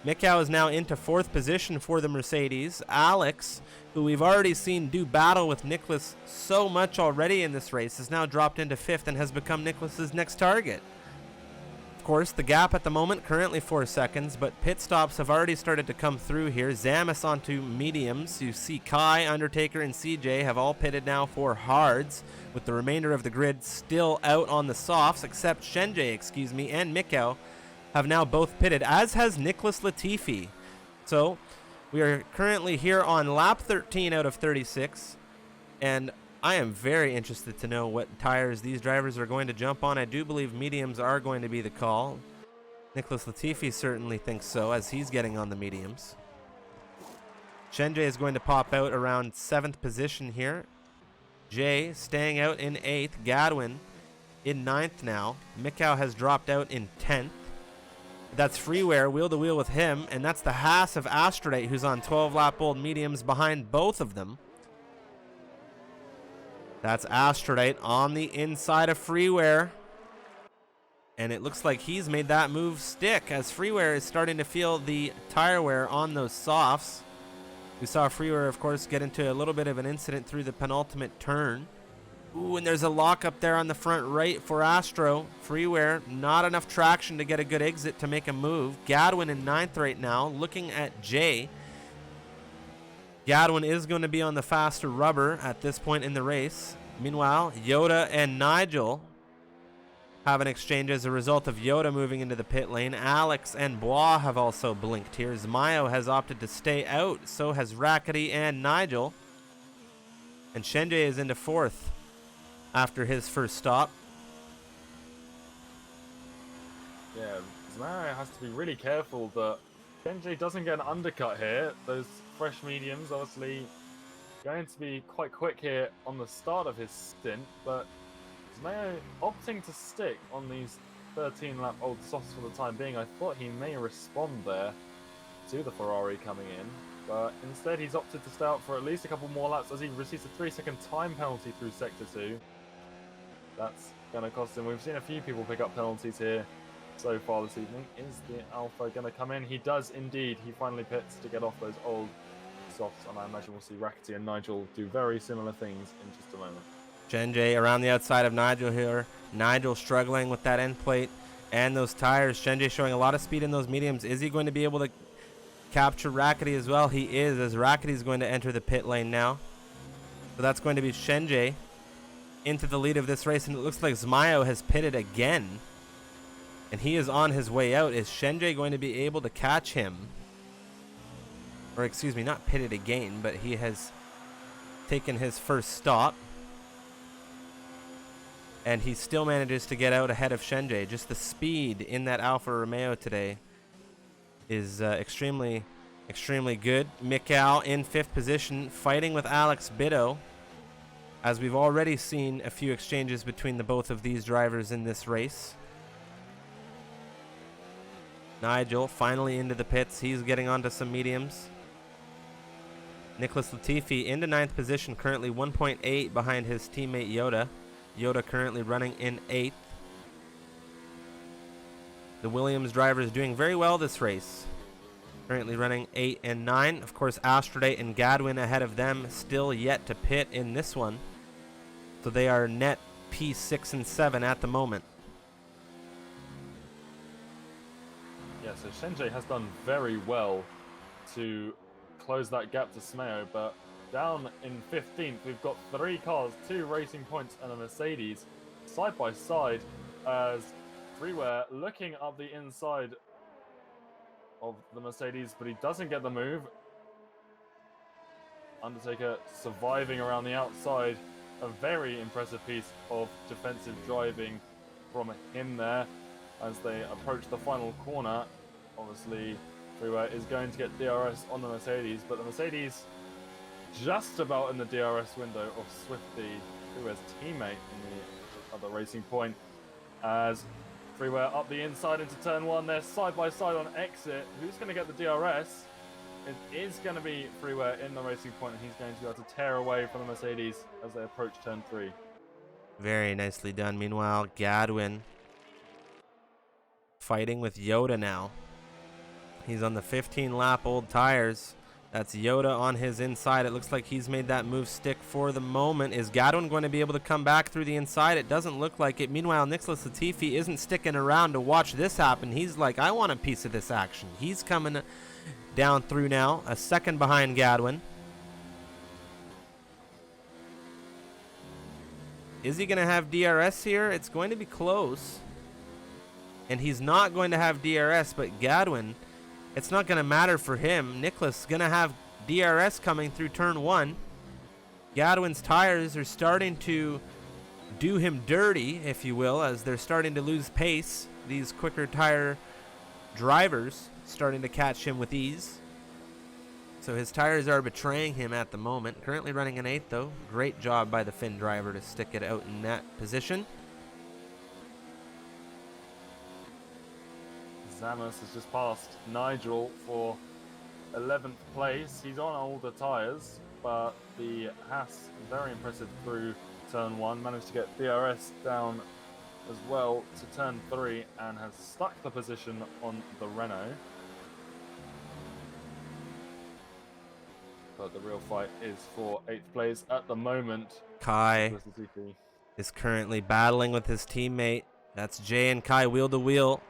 Speaker 1: Mikau is now into 4th position for the Mercedes. Alex, who we've already seen do battle with Nicholas so much already in this race, has now dropped into 5th and has become Nicholas's next target. Of course, the gap at the moment, currently 4 seconds, but pit stops have already started to come through here. Zamis onto mediums. You see Kai, Undertaker, and CJ have all pitted now for hards, with the remainder of the grid still out on the softs, except Shenjay, and Mikau have now both pitted, as has Nicholas Latifi. So we are currently here on lap 13 out of 36, and I am very interested to know what tires these drivers are going to jump on. I do believe mediums are going to be the call. Nicholas Latifi certainly thinks so, as he's getting on the mediums. Shenjay is going to pop out around 7th position here. Jay staying out in 8th. Gadwin in 9th now. Mikau has dropped out in 10th. That's Freeware, wheel to wheel with him, and that's the Haas of Astrodate, who's on 12-lap-old mediums behind both of them. That's Astrodate on the inside of Freeware. And it looks like he's made that move stick, as Freeware is starting to feel the tire wear on those softs. We saw Freeware, of course, get into a little bit of an incident through the penultimate turn. Ooh, and there's a lock up there on the front right for Astro. Freeware, not enough traction to get a good exit to make a move. Gadwin in 9th right now, looking at Jay. Gadwin is going to be on the faster rubber at this point in the race. Meanwhile, Yoda and Nigel have an exchange as a result of Yoda moving into the pit lane. Alex and Bois have also blinked here. Zmayo has opted to stay out. So has Rackety and Nigel. And Shenjie is into fourth after his first stop.
Speaker 2: Yeah, Zmayo has to be really careful that Shenjie doesn't get an undercut here. Those fresh mediums obviously going to be quite quick here on the start of his stint, but Zmayo opting to stick on these 13-lap old softs for the time being. I thought he may respond there to the Ferrari coming in, but instead he's opted to stay out for at least a couple more laps as he receives a 3-second time penalty through Sector 2. That's going to cost him. We've seen a few people pick up penalties here so far this evening. Is the Alpha going to come in? He does indeed. He finally pits to get off those old softs, and I imagine we'll see Rackety and Nigel do very similar things in just a moment.
Speaker 1: Shenjie around the outside of Nigel here. Nigel struggling with that end plate and those tires. Shenjie showing a lot of speed in those mediums. Is he going to be able to capture Rackety as well? He is, as Rackety is going to enter the pit lane now. So that's going to be Shenjie into the lead of this race, and it looks like Zmayo has pitted again, and he is on his way out. Is Shenjie going to be able to catch him? Or excuse me, not pitted again, but he has taken his first stop. And he still manages to get out ahead of Shenjie. Just the speed in that Alfa Romeo today is extremely, extremely good. Mikal in 5th position, fighting with Alex Biddo, as we've already seen a few exchanges between the both of these drivers in this race. Nigel finally into the pits. He's getting onto some mediums. Nicholas Latifi into 9th position, currently 1.8 behind his teammate Yoda. Yoda currently running in 8th. The Williams driver is doing very well this race. Currently running 8 and 9. Of course, Astrade and Gadwin ahead of them, still yet to pit in this one. So they are net P6 and 7 at the moment.
Speaker 2: Yeah, so Shenjie has done very well to close that gap to Zmayo, but down in 15th, we've got 3 cars, 2 Racing Points and a Mercedes, side by side, as Freeware looking up the inside of the Mercedes, but he doesn't get the move. Undertaker surviving around the outside. A very impressive piece of defensive driving from him there as they approach the final corner. Obviously, Freeware is going to get DRS on the Mercedes, but the Mercedes just about in the DRS window of Swifty, Freeware's teammate in the other Racing Point, as Freeware up the inside into turn 1. They're side by side on exit. Who's going to get the DRS? It is going to be Freeware in the Racing Point, and he's going to be able to tear away from the Mercedes as they approach turn 3.
Speaker 1: Very nicely done. Meanwhile, Gadwin fighting with Yoda now. He's on the 15-lap old tires. That's Yoda on his inside. It looks like he's made that move stick for the moment. Is Gadwin going to be able to come back through the inside? It doesn't look like it. Meanwhile, Nicholas Latifi isn't sticking around to watch this happen. He's like, I want a piece of this action. He's coming down through now, a second behind Gadwin. Is he going to have DRS here? It's going to be close. And he's not going to have DRS, but Gadwin, it's not going to matter for him. Nicholas is going to have DRS coming through turn 1. Gadwin's tires are starting to do him dirty, if you will, as they're starting to lose pace. These quicker tire drivers starting to catch him with ease. So his tires are betraying him at the moment. Currently running an 8th, though. Great job by the Finn driver to stick it out in that position.
Speaker 2: Zamus has just passed Nigel for 11th place. He's on older tyres, but the Haas, very impressive through turn 1. Managed to get DRS down as well to turn 3 and has stuck the position on the Renault. But the real fight is for 8th place at the moment.
Speaker 1: Kai is currently battling with his teammate. That's Jay and Kai wheel to wheel.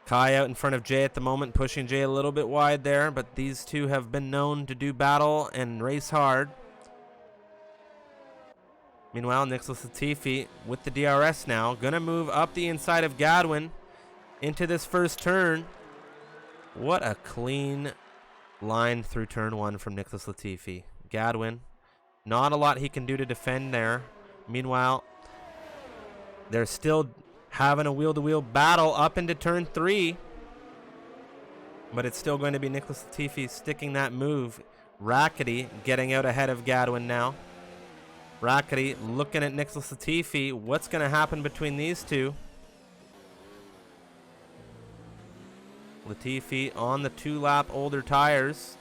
Speaker 1: Kai out in front of Jay at the moment, pushing Jay a little bit wide there, but these two have been known to do battle and race hard. Meanwhile, Nicholas Latifi with the DRS now, gonna move up the inside of Gadwin into this first turn. What a clean line through turn one from Nicholas Latifi. Gadwin, not a lot he can do to defend there. Meanwhile, they're still having a wheel-to-wheel battle up into turn three. But it's still going to be Nicholas Latifi sticking that move. Rackety getting out ahead of Gadwin now. Rackety looking at Nicholas Latifi. What's going to happen between these two? Latifi on the 2-lap older tires.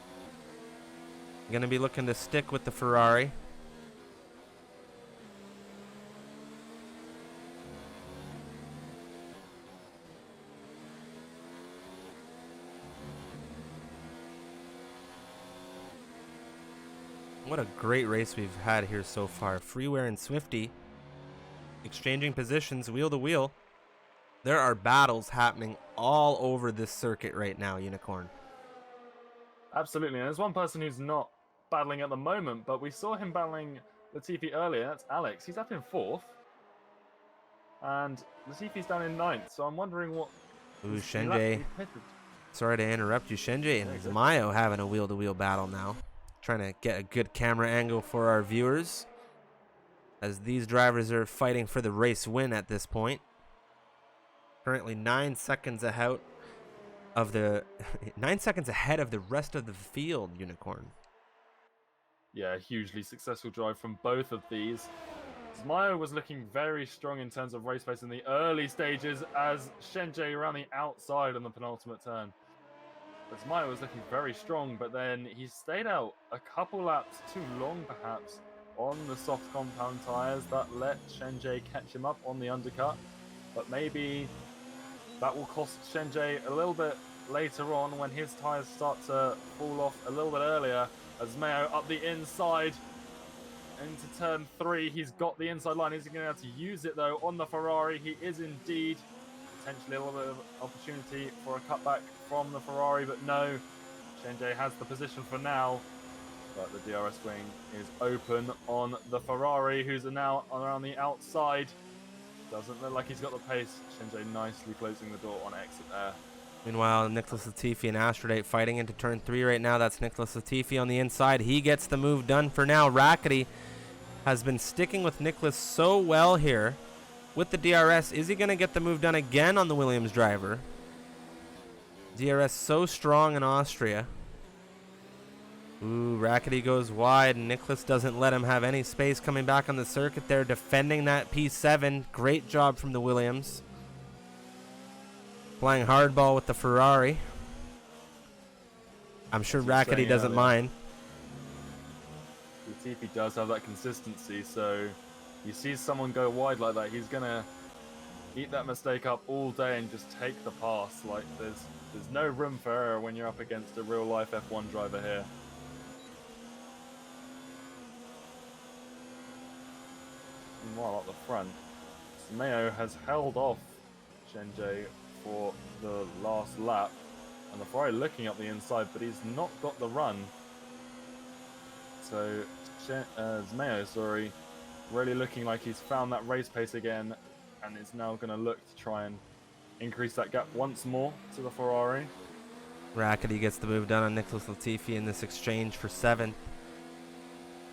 Speaker 1: Going to be looking to stick with the Ferrari. What a great race we've had here so far. Freeware and Swifty exchanging positions wheel to wheel. There are battles happening all over this circuit right now, Unicorn.
Speaker 2: Absolutely. And there's one person who's not battling at the moment, but we saw him battling Latifi earlier. That's Alex. He's up in 4th. And Latifi's down in 9th. So I'm wondering what...
Speaker 1: Ooh, Shenjay. Sorry to interrupt you. Shenjay and Zamayo having a wheel-to-wheel battle now. Trying to get a good camera angle for our viewers as these drivers are fighting for the race win at this point. Currently 9 seconds ahead of the 9 seconds ahead of the rest of the field, Unicorn.
Speaker 2: Yeah, hugely successful drive from both of these. Zmayo was looking very strong in terms of race pace in the early stages as Shenjay ran the outside on the penultimate turn. But Zmayo was looking very strong, but then he stayed out a couple laps too long, perhaps, on the soft compound tyres. That let Shenjay catch him up on the undercut. But maybe that will cost Shenjay a little bit later on when his tyres start to fall off a little bit earlier. As Zmayo up the inside into turn 3. He's got the inside line. Is he going to be able to use it, though, on the Ferrari? He is indeed. Potentially a little bit of opportunity for a cutback from the Ferrari, but no. Shenjay has the position for now, but the DRS wing is open on the Ferrari, who's now around the outside. Doesn't look like he's got the pace. Shenjay nicely closing the door on exit there.
Speaker 1: Meanwhile, Nicholas Latifi and Astrodate fighting into turn 3 right now. That's Nicholas Latifi on the inside. He gets the move done for now. Rackety has been sticking with Nicholas so well here. With the DRS, is he going to get the move done again on the Williams driver? DRS so strong in Austria. Ooh, Rackety goes wide, and Nicholas doesn't let him have any space coming back on the circuit there, defending that P7. Great job from the Williams. Playing hardball with the Ferrari. I'm sure Rackety doesn't mind.
Speaker 2: Latifi does have that consistency, so he sees someone go wide like that, he's gonna eat that mistake up all day and just take the pass. Like there's no room for error when you're up against a real life F1 driver here. Meanwhile, at the front, Mayo has held off Shenjay for the last lap, and the Ferrari looking up the inside, but he's not got the run. So Zmayo, really looking like he's found that race pace again, and is now going to look to try and increase that gap once more to the Ferrari.
Speaker 1: Rackety gets the move done on Nicholas Latifi in this exchange for 7th.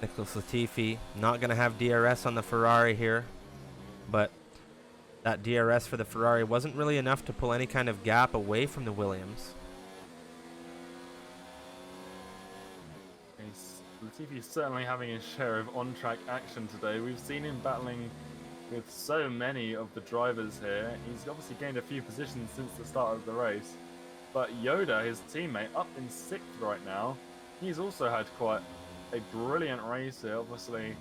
Speaker 1: Nicholas Latifi not going to have DRS on the Ferrari here, but that DRS for the Ferrari wasn't really enough to pull any kind of gap away from the Williams.
Speaker 2: Latifi's certainly having his share of on-track action today. We've seen him battling with so many of the drivers here. He's obviously gained a few positions since the start of the race. But Yoda, his teammate, up in 6th right now. He's also had quite a brilliant race here, obviously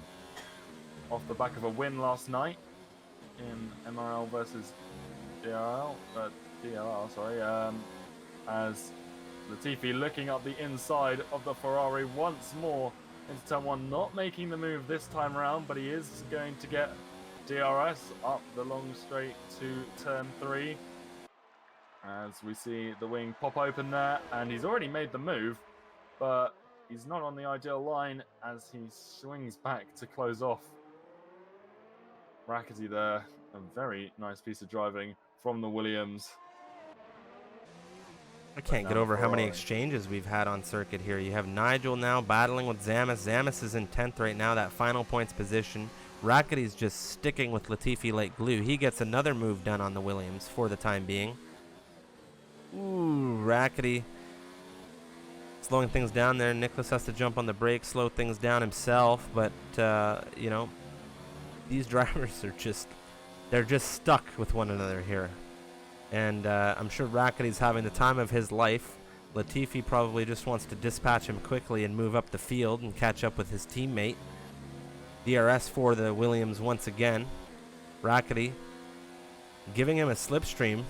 Speaker 2: off the back of a win last night in MRL versus DLR, as Latifi looking up the inside of the Ferrari once more into turn 1, not making the move this time around, but he is going to get DRS up the long straight to turn 3. As we see the wing pop open there, and he's already made the move, but he's not on the ideal line as he swings back to close off Rackety there. A very nice piece of driving from the Williams.
Speaker 1: I can't get
Speaker 2: Now the
Speaker 1: over how many
Speaker 2: Ferrari.
Speaker 1: exchanges we've had on circuit here. You have Nigel now battling with Zamis. Zamis is in 10th right now, that final points position. Rackety's just sticking with Latifi like glue. He gets another move done on the Williams for the time being. Ooh, Rackety slowing things down there. Nicholas has to jump on the brakes, slow things down himself. But, you know, these drivers are they're just stuck with one another here. And I'm sure Rackety's having the time of his life. Latifi probably just wants to dispatch him quickly and move up the field and catch up with his teammate. DRS for the Williams once again. Rackety giving him a slipstream.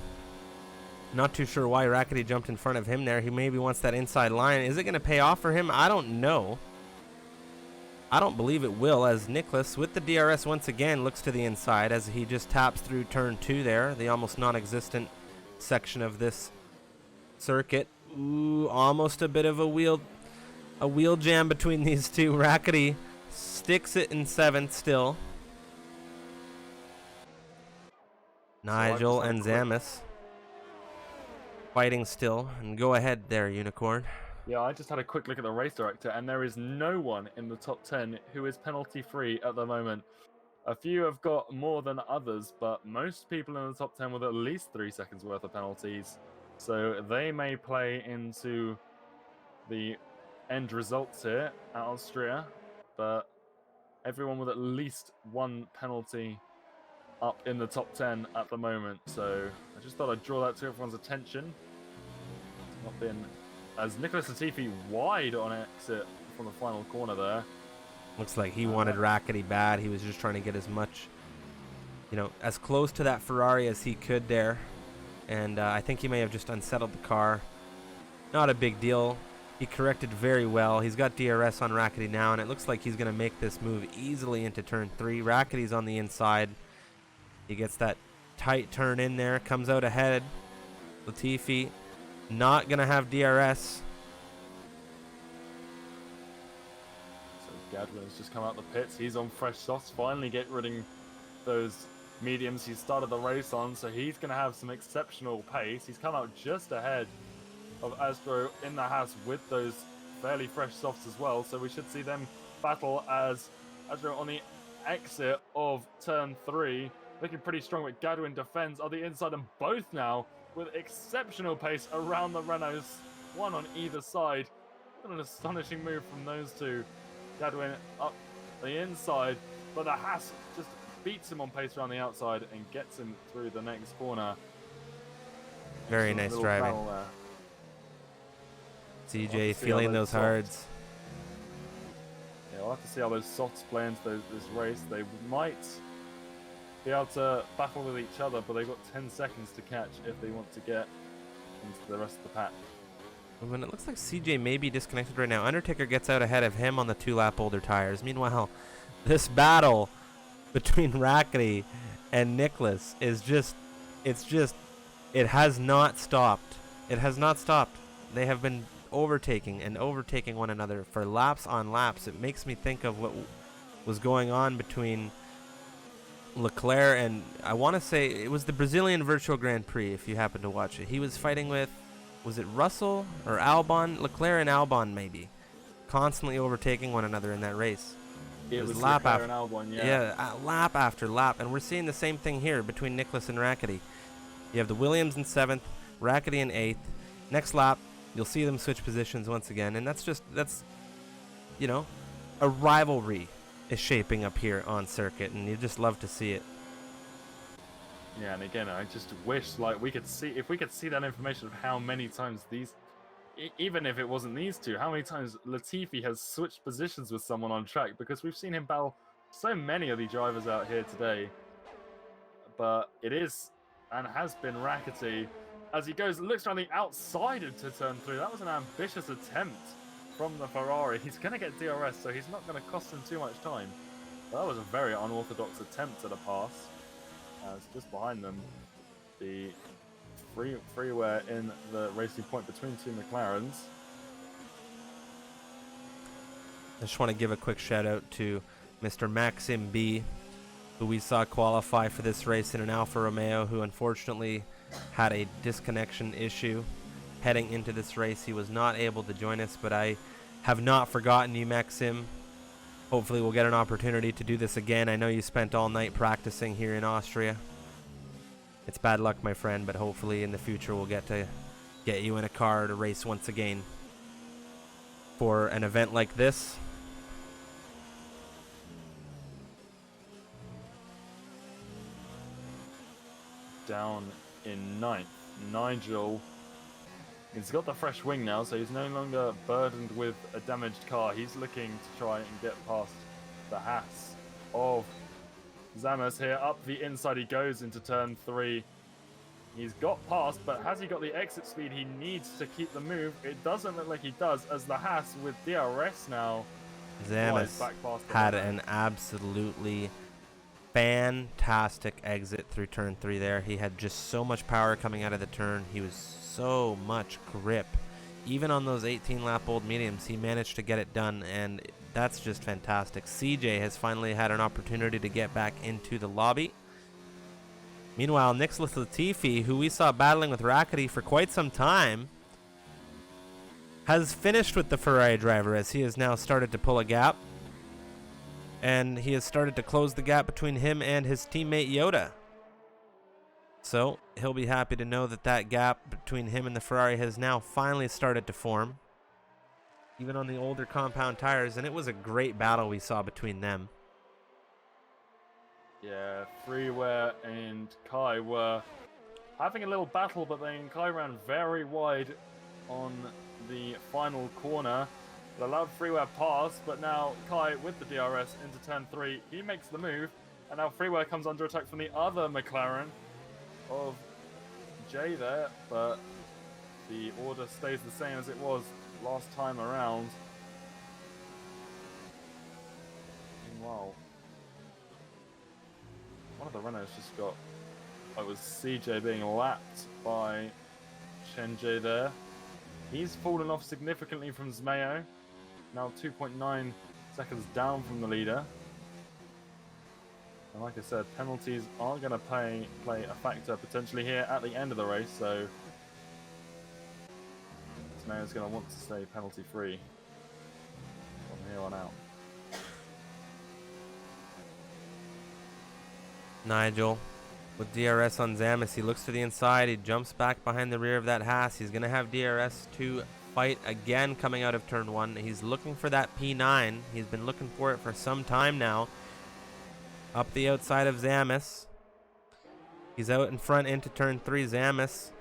Speaker 1: Not too sure why Rackety jumped in front of him there. He maybe wants that inside line. Is it going to pay off for him? I don't know. I don't believe it will, as Nicholas, with the DRS once again, looks to the inside as he just taps through turn 2 there, the almost non-existent section of this circuit. Ooh, almost a bit of a wheel jam between these two. Rackety sticks it in 7th still. Nigel and Zamis fighting still, and go ahead there, Unicorn.
Speaker 2: Yeah, I just had a quick look at the race director, and there is no one in the top 10 who is penalty-free at the moment. A few have got more than others, but most people in the top 10 with at least 3 seconds worth of penalties. So they may play into the end results here at Austria, but everyone with at least 1 penalty up in the top 10 at the moment. So I just thought I'd draw that to everyone's attention. It's not been... As Nicholas Latifi wide on exit from the final corner there.
Speaker 1: Looks like he wanted Rackety bad. He was just trying to get as much, you know, as close to that Ferrari as he could there. And I think he may have just unsettled the car. Not a big deal. He corrected very well. He's got DRS on Rackety now, and it looks like he's going to make this move easily into turn 3. Rackety's on the inside. He gets that tight turn in there, comes out ahead. Latifi not going to have DRS.
Speaker 2: So Gadwin's just come out the pits. He's on fresh softs, finally getting those mediums he started the race on, so he's going to have some exceptional pace. He's come out just ahead of Astro in the Haas with those fairly fresh softs as well, so we should see them battle as Astro on the exit of turn 3, looking pretty strong, but Gadwin defends on the inside, and both now with exceptional pace around the Renaults, one on either side. What an astonishing move from those two. Gadwin up the inside, but the Haas just beats him on pace around the outside and gets him through the next corner.
Speaker 1: Very nice driving. CJ feeling those hards.
Speaker 2: Yeah, we'll have to see how those softs play into this race. They might be able to battle with each other, but they've got 10 seconds to catch if they want to get into the rest of the pack.
Speaker 1: When it looks like CJ may be disconnected right now, Undertaker gets out ahead of him on the 2-lap older tires. Meanwhile, this battle between Rackety and Nicholas is it has not stopped. It has not stopped. They have been overtaking one another for laps on laps. It makes me think of what was going on between Leclerc and, I want to say it was the Brazilian Virtual Grand Prix, if you happen to watch it. He was fighting with, was it Russell or Albon? Leclerc and Albon maybe, constantly overtaking one another in that race.
Speaker 2: It was
Speaker 1: lap
Speaker 2: Leclerc
Speaker 1: after
Speaker 2: and Albon, yeah.
Speaker 1: Yeah, lap after lap, and we're seeing the same thing here between Nicholas and Rackety. You have the Williams in 7th, Rackety in 8th. Next lap, you'll see them switch positions once again, and that's you know, a rivalry is shaping up here on circuit, and you just love to see it.
Speaker 2: Yeah, and again, I just wish like we could see that information of how many times these, even if it wasn't these two, how many times Latifi has switched positions with someone on track, because we've seen him battle so many of the drivers out here today. But it is and has been Rackety as he looks around the outside into turn 3. That was an ambitious attempt from the Ferrari. He's going to get DRS, so he's not going to cost him too much time. But that was a very unorthodox attempt at a pass. As just behind them, the freeware in the racing point between two McLarens.
Speaker 1: I just want to give a quick shout out to Mr. Maxim B, who we saw qualify for this race in an Alfa Romeo, who unfortunately had a disconnection issue heading into this race. He was not able to join us, but I have not forgotten you, Maxim. Hopefully we'll get an opportunity to do this again. I know you spent all night practicing here in Austria. It's bad luck, my friend, but hopefully in the future we'll get to get you in a car to race once again for an event like this.
Speaker 2: Down in ninth, Nigel. He's got the fresh wing now, so he's no longer burdened with a damaged car. He's looking to try and get past the Haas of Zamas here. Up the inside he goes into turn 3. He's got past, but has he got the exit speed he needs to keep the move? It doesn't look like he does, as the Haas with DRS now
Speaker 1: Zamas
Speaker 2: back past the
Speaker 1: had
Speaker 2: line.
Speaker 1: an absolutely fantastic exit through turn 3 there. He had just so much power coming out of the turn. He was so much grip. Even on those 18-lap old mediums, he managed to get it done, and that's just fantastic. CJ has finally had an opportunity to get back into the lobby. Meanwhile, Nicholas Latifi, who we saw battling with Rackety for quite some time, has finished with the Ferrari driver, as he has now started to pull a gap. And he has started to close the gap between him and his teammate Yoda. So he'll be happy to know that that gap between him and the Ferrari has now finally started to form, even on the older compound tires, and it was a great battle we saw between them.
Speaker 2: Yeah, Freeware and Kai were having a little battle, but then Kai ran very wide on the final corner. It allowed Freeware pass, but now Kai with the DRS into turn 3, he makes the move, and now Freeware comes under attack from the other McLaren of Jay there, but the order stays the same as it was last time around. Wow. One of the runners just got... it was CJ being lapped by Shenjie there. He's fallen off significantly from Zmayo. Now 2.9 seconds down from the leader. And like I said, penalties are going to play a factor potentially here at the end of the race, so Zmayo's going to want to stay penalty free from here on out.
Speaker 1: Nigel with DRS on Zamas. He looks to the inside. He jumps back behind the rear of that Haas. He's going to have DRS to fight again coming out of turn 1. He's looking for that P9. He's been looking for it for some time now. Up the outside of Zamas. He's out in front into turn 3. Zamas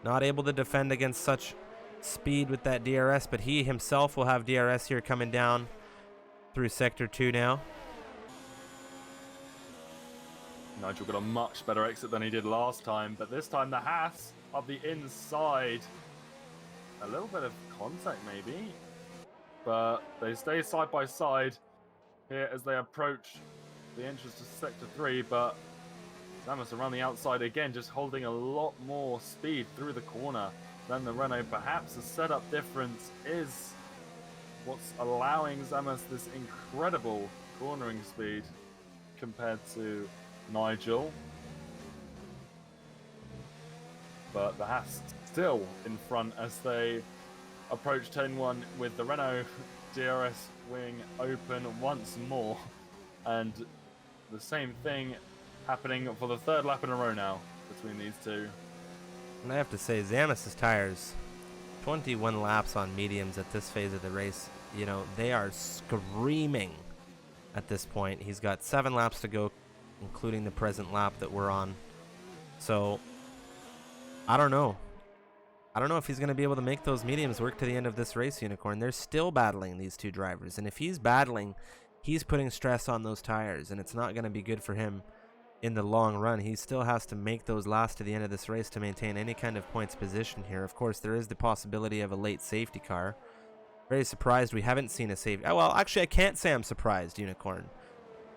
Speaker 1: not able to defend against such speed with that DRS, but he himself will have DRS here coming down through sector 2 now.
Speaker 2: Nigel got a much better exit than he did last time, but this time the Haas up the inside. A little bit of contact maybe, but they stay side by side here as they approach the entrance to sector 3, but Zamas around the outside again, just holding a lot more speed through the corner than the Renault. Perhaps the setup difference is what's allowing Zamas this incredible cornering speed compared to Nigel. But the Haas still in front as they approach turn 1 with the Renault DRS wing open once more, and the same thing happening for the 3rd lap in a row now between these two.
Speaker 1: And I have to say, Zamas' tires, 21 laps on mediums at this phase of the race, you know, they are screaming at this point. He's got 7 laps to go, including the present lap that we're on. So I don't know if he's going to be able to make those mediums work to the end of this race, Unicorn. They're still battling, these two drivers, and if he's battling, he's putting stress on those tires, and it's not going to be good for him in the long run. He still has to make those last to the end of this race to maintain any kind of points position here. Of course, there is the possibility of a late safety car. Very surprised we haven't seen a safety. Oh, well, actually, I can't say I'm surprised, Unicorn.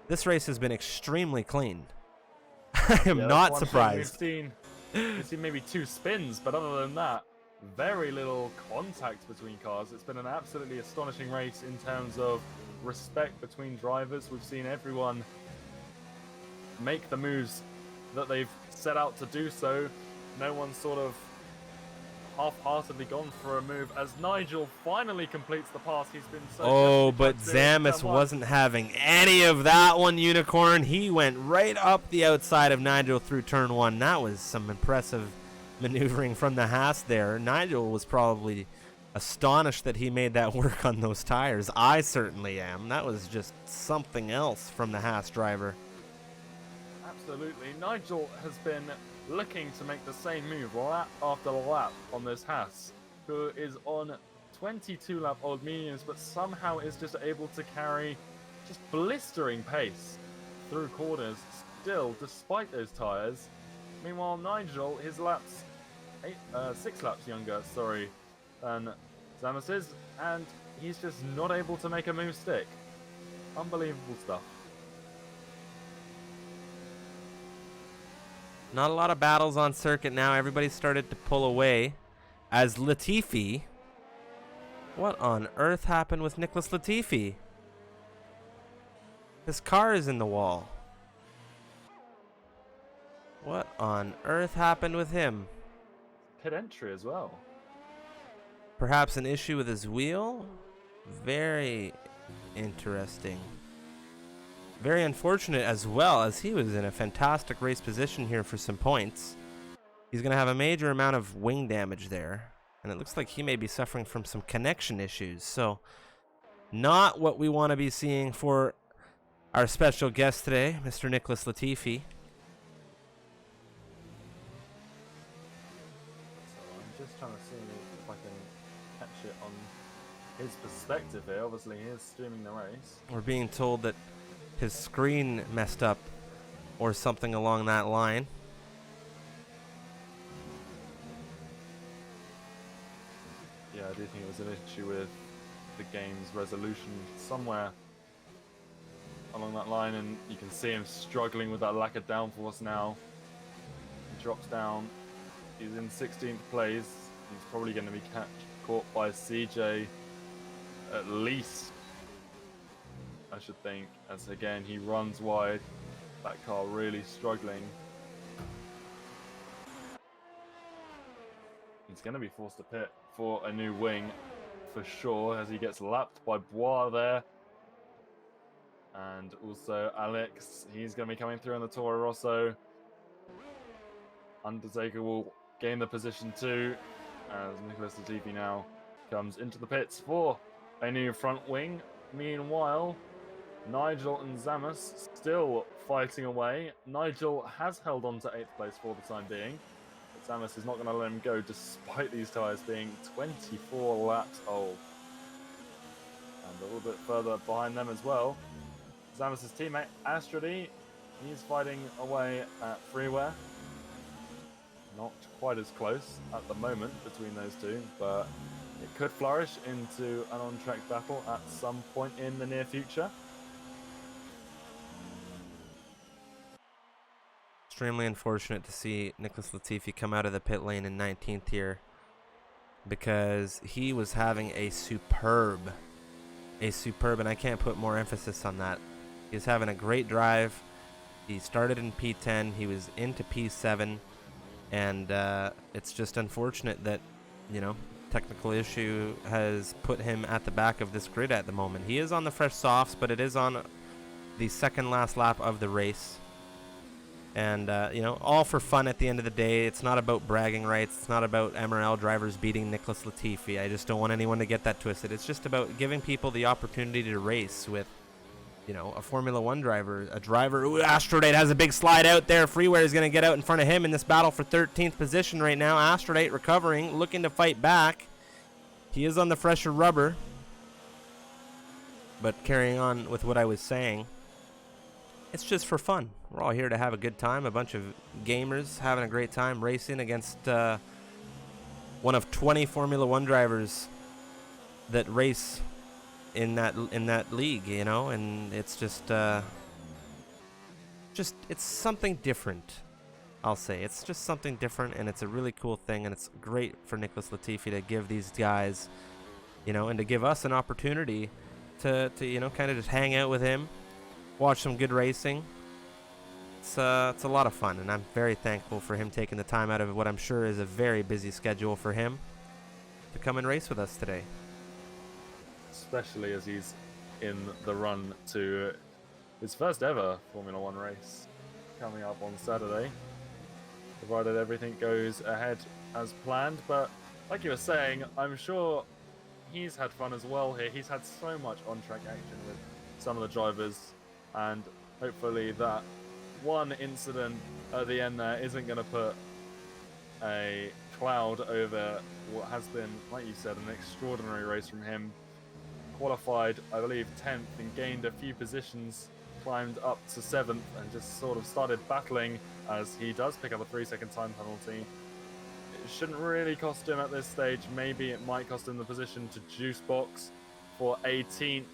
Speaker 1: This race has been extremely clean. I am not surprised.
Speaker 2: We've seen maybe 2 spins, but other than that, very little contact between cars. It's been an absolutely astonishing race in terms of respect between drivers. We've seen everyone make the moves that they've set out to do so. No one's sort of half-heartedly gone for a move as Nigel finally completes the pass he's been so
Speaker 1: Oh,
Speaker 2: desperately
Speaker 1: but
Speaker 2: trying to do in
Speaker 1: Zamis
Speaker 2: turn one.
Speaker 1: wasn't having any of that one, Unicorn. He went right up the outside of Nigel through turn one. That was some impressive maneuvering from the Haas there. Nigel was probably astonished that he made that work on those tires. I certainly am. That was just something else from the Haas driver.
Speaker 2: Absolutely. Nigel has been looking to make the same move lap after lap on this Haas, who is on 22 lap old mediums, but somehow is just able to carry just blistering pace through corners still, despite those tires. Meanwhile, Nigel, his laps, 6 laps younger, than Zamis is, and he's just not able to make a move stick. Unbelievable stuff.
Speaker 1: Not a lot of battles on circuit now. Everybody started to pull away as Latifi. What on earth happened with Nicholas Latifi? His car is in the wall. What on earth happened with him?
Speaker 2: Pit entry as well.
Speaker 1: Perhaps an issue with his wheel? Very interesting. Very unfortunate as well, as he was in a fantastic race position here for some points. He's going to have a major amount of wing damage there. And it looks like he may be suffering from some connection issues. So, not what we want to be seeing for our special guest today, Mr. Nicholas Latifi.
Speaker 2: So I'm just trying to see if I can catch it on his perspective here. Obviously, he is streaming the race.
Speaker 1: We're being told that his screen messed up or something along that line.
Speaker 2: Yeah, I do think it was an issue with the game's resolution somewhere along that line, and you can see him struggling with that lack of downforce now. He drops down. He's in 16th place. He's probably going to be caught by CJ at least, I should think, as again he runs wide. That car really struggling. He's going to be forced to pit for a new wing for sure, as he gets lapped by Bois there. And also Alex, he's going to be coming through on the Toro Rosso. Undertaker will gain the position too, as Nicholas Latifi now comes into the pits for a new front wing. Meanwhile, Nigel and Zamis still fighting away. Nigel has held on to 8th place for the time being. But Zamis is not going to let him go despite these tyres being 24 laps old. And a little bit further behind them as well, Zamis' teammate Astrady, he's fighting away at Freeware. Not quite as close at the moment between those two, but it could flourish into an on-track battle at some point in the near future.
Speaker 1: Extremely unfortunate to see Nicholas Latifi come out of the pit lane in 19th here, because he was having a superb, and I can't put more emphasis on that. He was having a great drive. He started in P10, he was into P7, and it's just unfortunate that, you know, technical issue has put him at the back of this grid at the moment. He is on the fresh softs, but it is on the second last lap of the race. And, you know, all for fun at the end of the day. It's not about bragging rights. It's not about MRL drivers beating Nicholas Latifi. I just don't want anyone to get that twisted. It's just about giving people the opportunity to race with, you know, a Formula One driver. A driver. Ooh, Astrodate has a big slide out there. Freeware is going to get out in front of him in this battle for 13th position right now. Astrodate recovering, looking to fight back. He is on the fresher rubber. But carrying on with what I was saying, it's just for fun. We're all here to have a good time. A bunch of gamers having a great time racing against one of 20 Formula One drivers that race in that league, you know, and it's just it's something different. I'll say it's just something different, and it's a really cool thing, and it's great for Nicholas Latifi to give these guys, you know, and to give us an opportunity to you know, kind of just hang out with him, watch some good racing, it's a lot of fun, and I'm very thankful for him taking the time out of what I'm sure is a very busy schedule for him to come and race with us today.
Speaker 2: Especially as he's in the run to his first ever Formula One race coming up on Saturday, provided everything goes ahead as planned. But like you were saying, I'm sure he's had fun as well here. He's had so much on-track action with some of the drivers, and hopefully that one incident at the end there isn't going to put a cloud over what has been, like you said, an extraordinary race from him. Qualified, I believe, 10th and gained a few positions, climbed up to 7th and just sort of started battling as he does pick up a 3-second time penalty. It shouldn't really cost him at this stage. Maybe it might cost him the position to juice box for 18th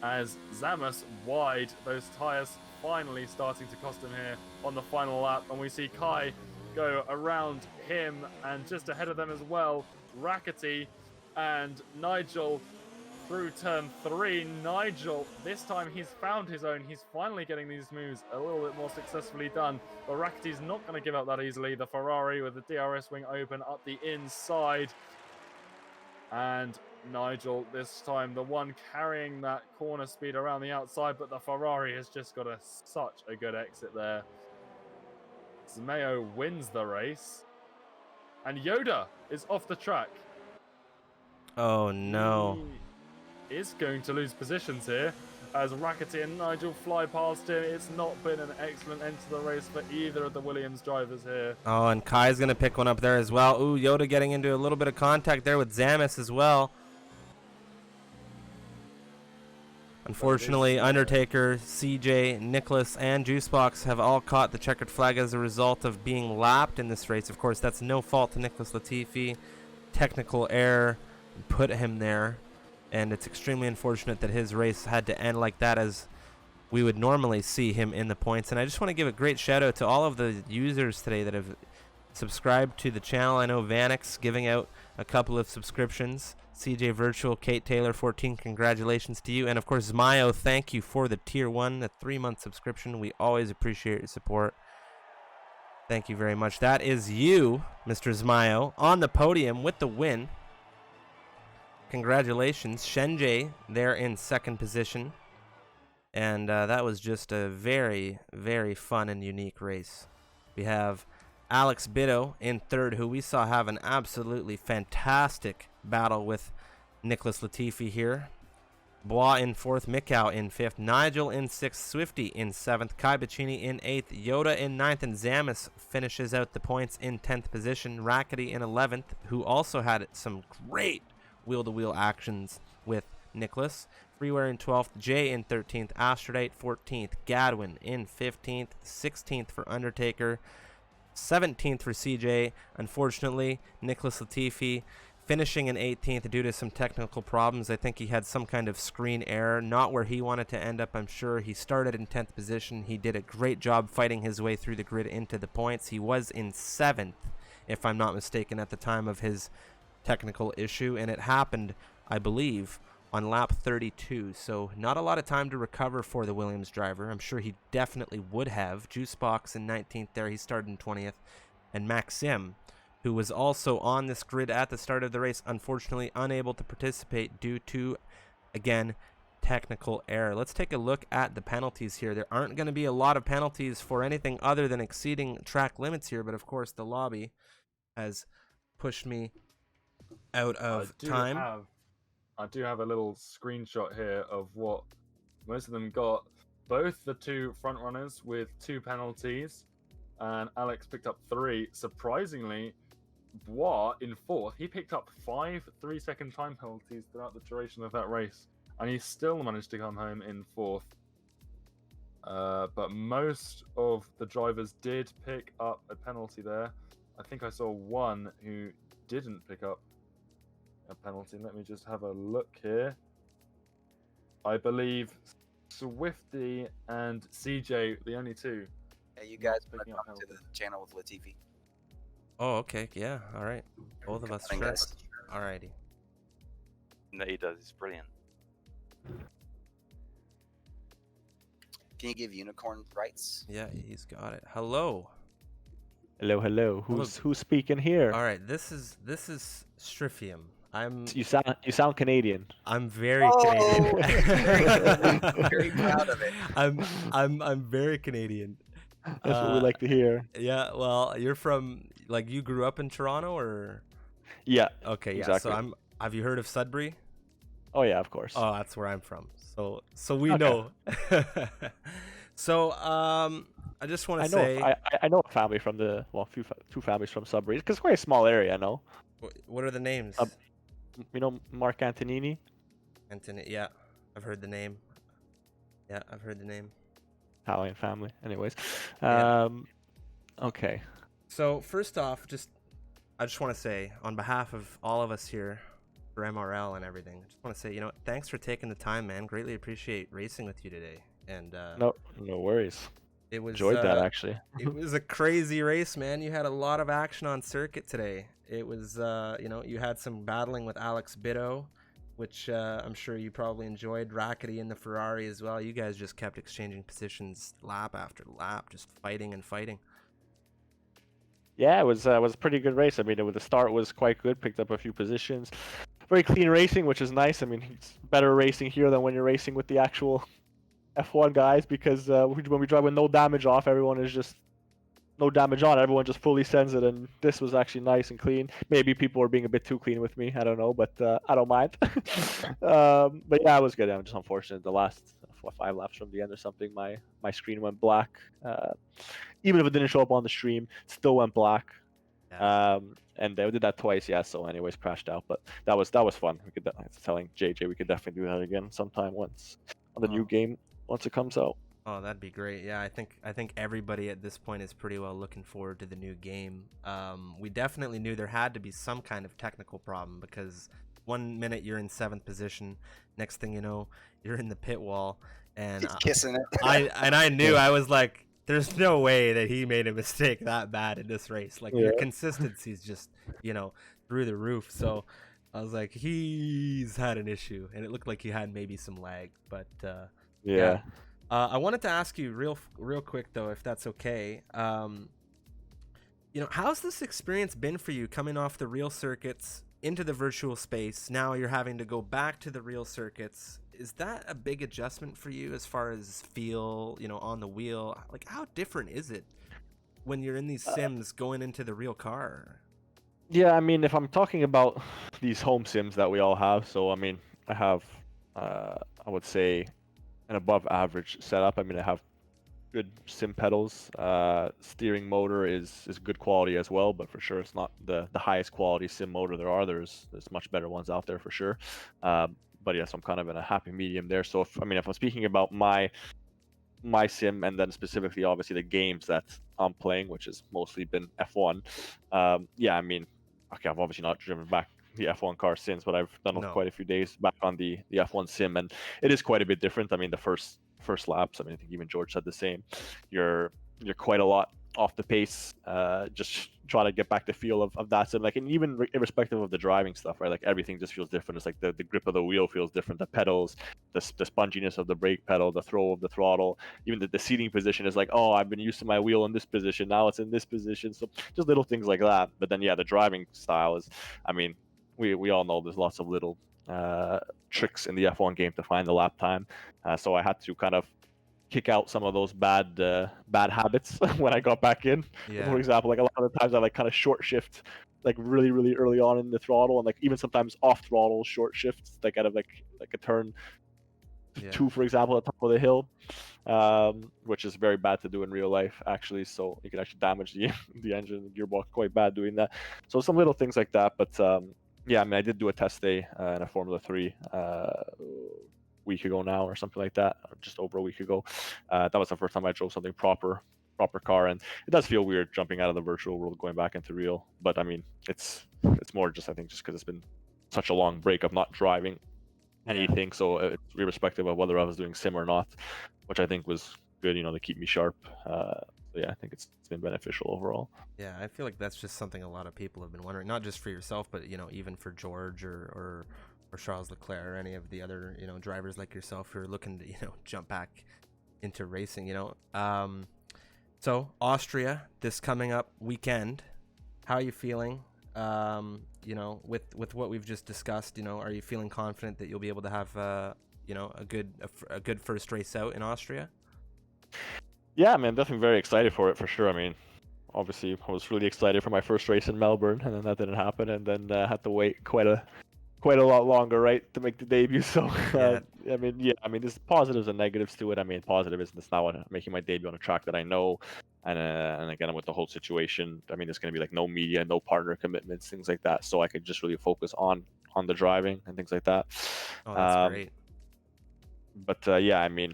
Speaker 2: as Zamus wide, those tyres finally starting to cost him here on the final lap, and we see Kai go around him and just ahead of them as well, Rackety and Nigel through turn 3. Nigel, this time he's found his own. He's finally getting these moves a little bit more successfully done. But Rackety's not going to give up that easily. The Ferrari with the DRS wing open up the inside. And Nigel, this time the one carrying that corner speed around the outside. But the Ferrari has just got such a good exit there. Zmayo wins the race. And Yoda is off the track.
Speaker 1: Oh, no.
Speaker 2: He is going to lose positions here as Rackety and Nigel fly past him. It's not been an excellent end to the race for either of the Williams drivers here.
Speaker 1: Oh, and Kai's going to pick one up there as well. Ooh, Yoda getting into a little bit of contact there with Zamis as well. Unfortunately, Undertaker, CJ, Nicholas, and Juicebox have all caught the checkered flag as a result of being lapped in this race. Of course, that's no fault to Nicholas Latifi. Technical error put him there, and it's extremely unfortunate that his race had to end like that, as we would normally see him in the points. And I just want to give a great shout out to all of the users today that have subscribed to the channel. I know Vanix giving out a couple of subscriptions. CJ Virtual, Kate Taylor 14, congratulations to you. And of course, Zmayo, thank you for the tier 1, the 3-month subscription. We always appreciate your support. Thank you very much. That is you, Mr. Zmayo, on the podium with the win. Congratulations. Shenjay there in 2nd position. And that was just a very, very fun and unique race. We have Alex Bitto in 3rd, who we saw have an absolutely fantastic battle with Nicholas Latifi here. Bois in 4th, Mikau in 5th, Nigel in 6th, Swifty in 7th, Kai Bacchini in 8th, Yoda in 9th, and Zamis finishes out the points in 10th position. Rackety in 11th, who also had some great wheel-to-wheel actions with Nicholas. Freeware in 12th, Jay in 13th, Astrodite 14th, Gadwin in 15th, 16th for Undertaker, 17th for CJ. Unfortunately, Nicholas Latifi finishing in 18th due to some technical problems. I think he had some kind of screen error, not where he wanted to end up, I'm sure. He started in 10th position. He did a great job fighting his way through the grid into the points. He was in 7th, if I'm not mistaken, at the time of his technical issue, and it happened, I believe, on lap 32, so not a lot of time to recover for the Williams driver. I'm sure he definitely would have. Juicebox in 19th there, he started in 20th, and Maxim, who was also on this grid at the start of the race, unfortunately unable to participate due to, again, technical error. Let's take a look at the penalties here. There aren't going to be a lot of penalties for anything other than exceeding track limits here, but of course the lobby has pushed me out of time.
Speaker 2: I do have a little screenshot here of what most of them got. Both the 2 front runners with 2 penalties, and Alex picked up 3. Surprisingly, Bois in 4th, he picked up 5 3-second time penalties throughout the duration of that race, and he still managed to come home in 4th. But most of the drivers did pick up a penalty there. I think I saw one who didn't pick up a penalty. Let me just have a look here. I believe Swifty and CJ, the only 2.
Speaker 3: Yeah, you guys want to come to the channel with Latifi?
Speaker 1: Oh, okay. Yeah. All right. Both of us. Sure. Alrighty.
Speaker 4: No, he does. He's brilliant.
Speaker 3: Can you give Unicorn rights?
Speaker 1: Yeah, he's got it. Hello.
Speaker 4: Hello. Who's speaking here?
Speaker 1: All right, this is Stryfium.
Speaker 4: You sound Canadian.
Speaker 1: I'm very
Speaker 3: Oh,
Speaker 1: Canadian.
Speaker 3: very proud of it.
Speaker 1: I'm very Canadian.
Speaker 4: That's what we like to hear.
Speaker 1: Yeah, well, you're from, like, you grew up in Toronto, or?
Speaker 4: Yeah.
Speaker 1: Okay, yeah.
Speaker 4: Exactly.
Speaker 1: So have you heard of Sudbury?
Speaker 4: Oh yeah, of course.
Speaker 1: Oh, that's where I'm from. So we
Speaker 4: Okay.
Speaker 1: know. So I just want to say,
Speaker 4: I know a family from two families from Sudbury. Because it's quite a small area, I know.
Speaker 1: what are the names?
Speaker 4: You know Mark Antonini?
Speaker 1: Anthony, yeah, I've heard the name. Yeah, I've heard the name.
Speaker 4: Italian family. Anyways.
Speaker 1: Yeah.
Speaker 4: Okay.
Speaker 1: So first off, I just want to say, on behalf of all of us here for MRL and everything, I just want to say, thanks for taking the time, man. Greatly appreciate racing with you today. And
Speaker 4: No worries.
Speaker 1: it was
Speaker 4: Enjoyed that actually.
Speaker 1: It was a crazy race, man. You had a lot of action on circuit today. It was, you had some battling with Alex Bitto, which I'm sure you probably enjoyed. Rackety in the Ferrari as well. You guys just kept exchanging positions lap after lap, just fighting and fighting.
Speaker 4: Yeah, it was a pretty good race. I mean, the start was quite good. Picked up a few positions. Very clean racing, which is nice. I mean, it's better racing here than when you're racing with the actual F1 guys, because when we drive with no damage off, everyone is just no damage on. Everyone just fully sends it, and this was actually nice and clean. Maybe people were being a bit too clean with me. I don't know, but I don't mind. But yeah, it was good. I'm just unfortunate. The last 5 laps from the end or something, my screen went black. Even if it didn't show up on the stream, it still went black.
Speaker 1: Yeah.
Speaker 4: And they did that twice, yeah. So, anyways, crashed out. But that was fun. We could telling JJ we could definitely do that again sometime once on the new game once it comes out.
Speaker 1: Oh, that'd be great. Yeah, I think everybody at this point is pretty well looking forward to the new game. We definitely knew there had to be some kind of technical problem, because 1 minute you're in 7th position, next thing you know, you're in the pit wall, and
Speaker 3: He's kissing it.
Speaker 1: I knew, I was like, there's no way that he made a mistake that bad in this race. Like, your consistency is just, through the roof. So I was like, he's had an issue, and it looked like he had maybe some lag, but yeah. I wanted to ask you real quick though, if that's okay. How's this experience been for you, coming off the real circuits into the virtual space? Now you're having to go back to the real circuits. Is that a big adjustment for you as far as feel, on the wheel? Like, how different is it when you're in these sims going into the real car?
Speaker 4: Yeah, I mean, if I'm talking about these home sims that we all have, so I mean, I have, I would say, an above average setup. I mean, I have good sim pedals. Steering motor is good quality as well, but for sure it's not the highest quality sim motor there are. There's much better ones out there for sure. But yes, I'm kind of in a happy medium there. So if I'm speaking about my sim, and then specifically obviously the games that I'm playing, which has mostly been F1. Yeah, I mean, okay, I've obviously not driven back the F1 car since, but I've done quite a few days back on the F1 sim, and it is quite a bit different. I mean, the first laps, I mean, I think even George said the same. You're quite a lot off the pace, just trying to get back the feel of that sim. Like, and even irrespective of the driving stuff, right? Like, everything just feels different. It's like the grip of the wheel feels different, the pedals, the sponginess of the brake pedal, the throw of the throttle, even the seating position is like, oh, I've been used to my wheel in this position, now it's in this position. So just little things like that. But then yeah, the driving style is, I mean, we all know there's lots of little tricks in the F1 game to find the lap time. So I had to kind of kick out some of those bad habits when I got back in.
Speaker 1: Yeah.
Speaker 4: For example, like a lot of the times I like kind of short shift, like really early on in the throttle, and like even sometimes off throttle short shifts, like out of like a turn 2, for example, at the top of the hill, which is very bad to do in real life actually. So you can actually damage the engine, the gearbox quite bad doing that. So some little things like that, but yeah, I mean, I did do a test day in a Formula 3 week ago now, or something like that, or just over a week ago. That was the first time I drove something proper car, and it does feel weird jumping out of the virtual world going back into real. But I mean, it's more just, I think, just because it's been such a long break of not driving anything. So it's irrespective of whether I was doing sim or not, which I think was good, to keep me sharp. So yeah, I think it's been beneficial overall.
Speaker 1: Yeah, I feel like that's just something a lot of people have been wondering, not just for yourself, but even for George or Charles Leclerc or any of the other drivers like yourself who are looking to jump back into racing. So Austria this coming up weekend. How are you feeling? With what we've just discussed, are you feeling confident that you'll be able to have a good first race out in Austria?
Speaker 4: Yeah, I mean, I'm definitely very excited for it for sure. I mean, obviously, I was really excited for my first race in Melbourne, and then that didn't happen, and then had to wait quite a lot longer, right, to make the debut. So,
Speaker 1: Yeah.
Speaker 4: I mean, there's positives and negatives to it. I mean, positive is it's now making my debut on a track that I know, and again with the whole situation, I mean, there's gonna be like no media, no partner commitments, things like that. So I could just really focus on the driving and things like that.
Speaker 1: Oh, that's great.
Speaker 4: But yeah, I mean,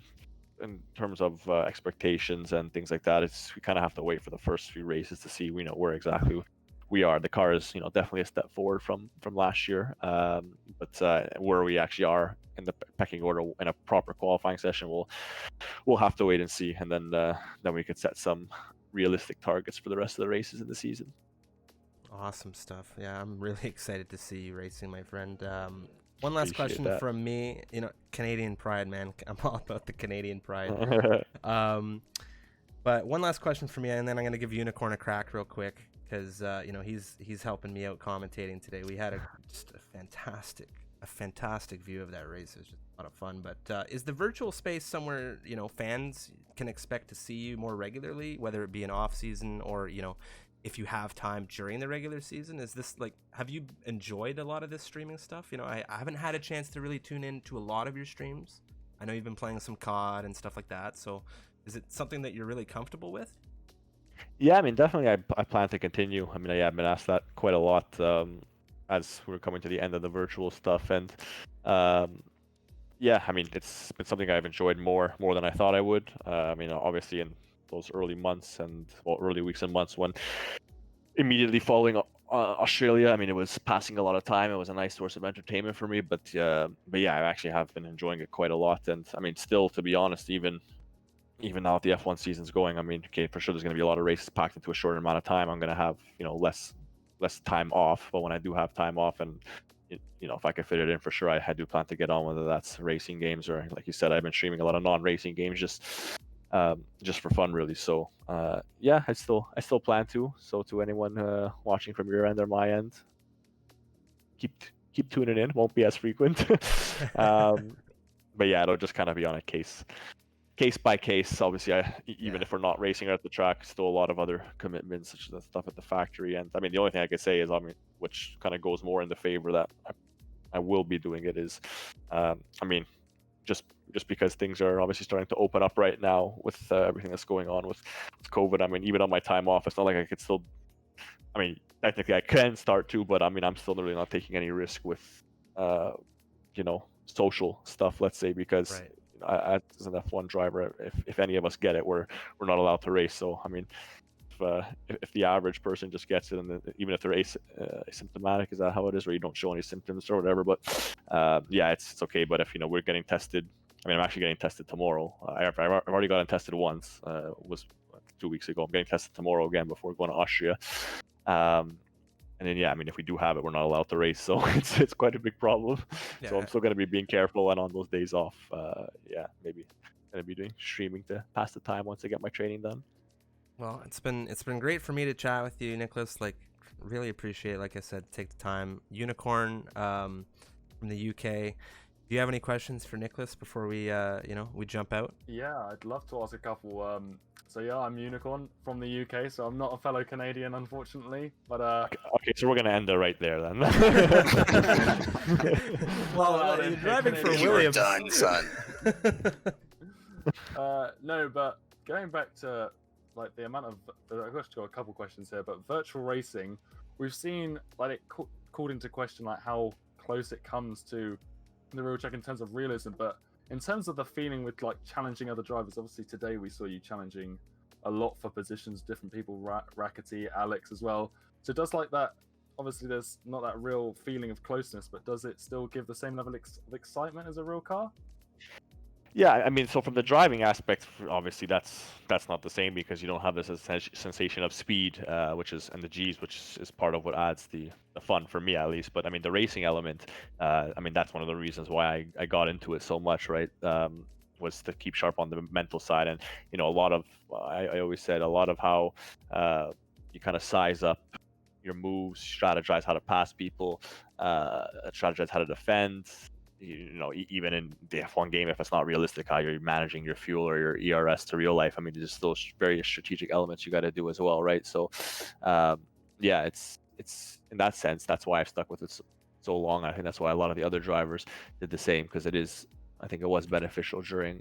Speaker 4: in terms of expectations and things like that, we kind of have to wait for the first few races to see where exactly we are. The car is definitely a step forward from last year, but where we actually are in the pecking order in a proper qualifying session, we'll have to wait and see, and then we could set some realistic targets for the rest of the races in the season.
Speaker 1: Awesome stuff. Yeah, I'm really excited to see you racing, my friend. One last
Speaker 4: Appreciate
Speaker 1: question
Speaker 4: that.
Speaker 1: from me. Canadian pride, man. I'm all about the Canadian pride. But one last question for me, and then I'm gonna give Unicorn a crack real quick because he's helping me out commentating today. We had just a fantastic view of that race. It was just a lot of fun. But is the virtual space somewhere fans can expect to see you more regularly, whether it be an off season or if you have time during the regular season? Is this have you enjoyed a lot of this streaming stuff? I haven't had a chance to really tune in to a lot of your streams. I know you've been playing some COD and stuff like that, so is it something that you're really comfortable with?
Speaker 4: Yeah, I mean, definitely I plan to continue. I mean, I've been asked that quite a lot as we're coming to the end of the virtual stuff, and yeah, I mean, it's been something I've enjoyed more than I thought I would. I mean, obviously in those early months early weeks and months when immediately following Australia, I mean, it was passing a lot of time. It was a nice source of entertainment for me, but yeah, I actually have been enjoying it quite a lot. And I mean, still, to be honest, even now that the F1 season's going, I mean, okay, for sure there's going to be a lot of races packed into a shorter amount of time. I'm going to have less time off, but when I do have time off, and if I could fit it in, for sure I do plan to get on, whether that's racing games or, like you said, I've been streaming a lot of non-racing games just for fun, really. So yeah, I still plan to. So to anyone watching from your end or my end, keep tuning in. Won't be as frequent, but yeah, it'll just kind of be on a case by case. Obviously, even if we're not racing at the track, still a lot of other commitments, such as the stuff at the factory. And I mean, the only thing I could say is, I mean, which kind of goes more in the favor that I will be doing it is, I mean, just because things are obviously starting to open up right now with everything that's going on with COVID. I mean, even on my time off, it's not like I could still. I mean, technically I can start to, but I mean, I'm still really not taking any risk with, social stuff. Let's say, because.
Speaker 1: Right.
Speaker 4: As an F1 driver, if any of us get it, we're not allowed to race. So I mean, if the average person just gets it, and even if they're asymptomatic, is that how it is, where you don't show any symptoms or whatever? But yeah, it's okay. But if we're getting tested, I mean, I'm actually getting tested tomorrow. I've already gotten tested once. Was 2 weeks ago. I'm getting tested tomorrow again before going to Austria. And then yeah, I mean, if we do have it, we're not allowed to race, so it's quite a big problem.
Speaker 1: Yeah.
Speaker 4: So I'm still gonna be being careful, and on those days off, yeah, maybe gonna be doing streaming to pass the time once I get my training done.
Speaker 1: Well, it's been great for me to chat with you, Nicholas. Really appreciate it. Like I said, take the time. Unicorn from the UK. Do you have any questions for Nicholas before we we jump out?
Speaker 2: Yeah, I'd love to ask a couple. So yeah, I'm Unicorn from the UK, so I'm not a fellow Canadian, unfortunately. But
Speaker 4: okay, so we're gonna end it right there then.
Speaker 1: Well, you're driving for
Speaker 3: You're
Speaker 1: Williams.
Speaker 3: done, son.
Speaker 2: No, but going back to the amount of, I've got a couple questions here, but virtual racing, we've seen it called into question how close it comes to the real track in terms of realism, but in terms of the feeling with challenging other drivers. Obviously today we saw you challenging a lot for positions, different people, Rackety, Alex as well. So does that, obviously there's not that real feeling of closeness, but does it still give the same level of excitement as a real car?
Speaker 4: Yeah, I mean, so from the driving aspect, obviously that's not the same, because you don't have this sensation of speed, which is, and the G's, which is part of what adds the fun for me, at least. But I mean, the racing element, I mean, that's one of the reasons why I got into it so much, right? was to keep sharp on the mental side. And a lot of I always said a lot of how you kind of size up your moves, strategize how to pass people, strategize how to defend. Even in the F1 game, if it's not realistic how you're managing your fuel or your ERS to real life, I mean, there's those very strategic elements you got to do as well, right? So, yeah, it's in that sense, that's why I've stuck with it so long. I think that's why a lot of the other drivers did the same, because I think it was beneficial during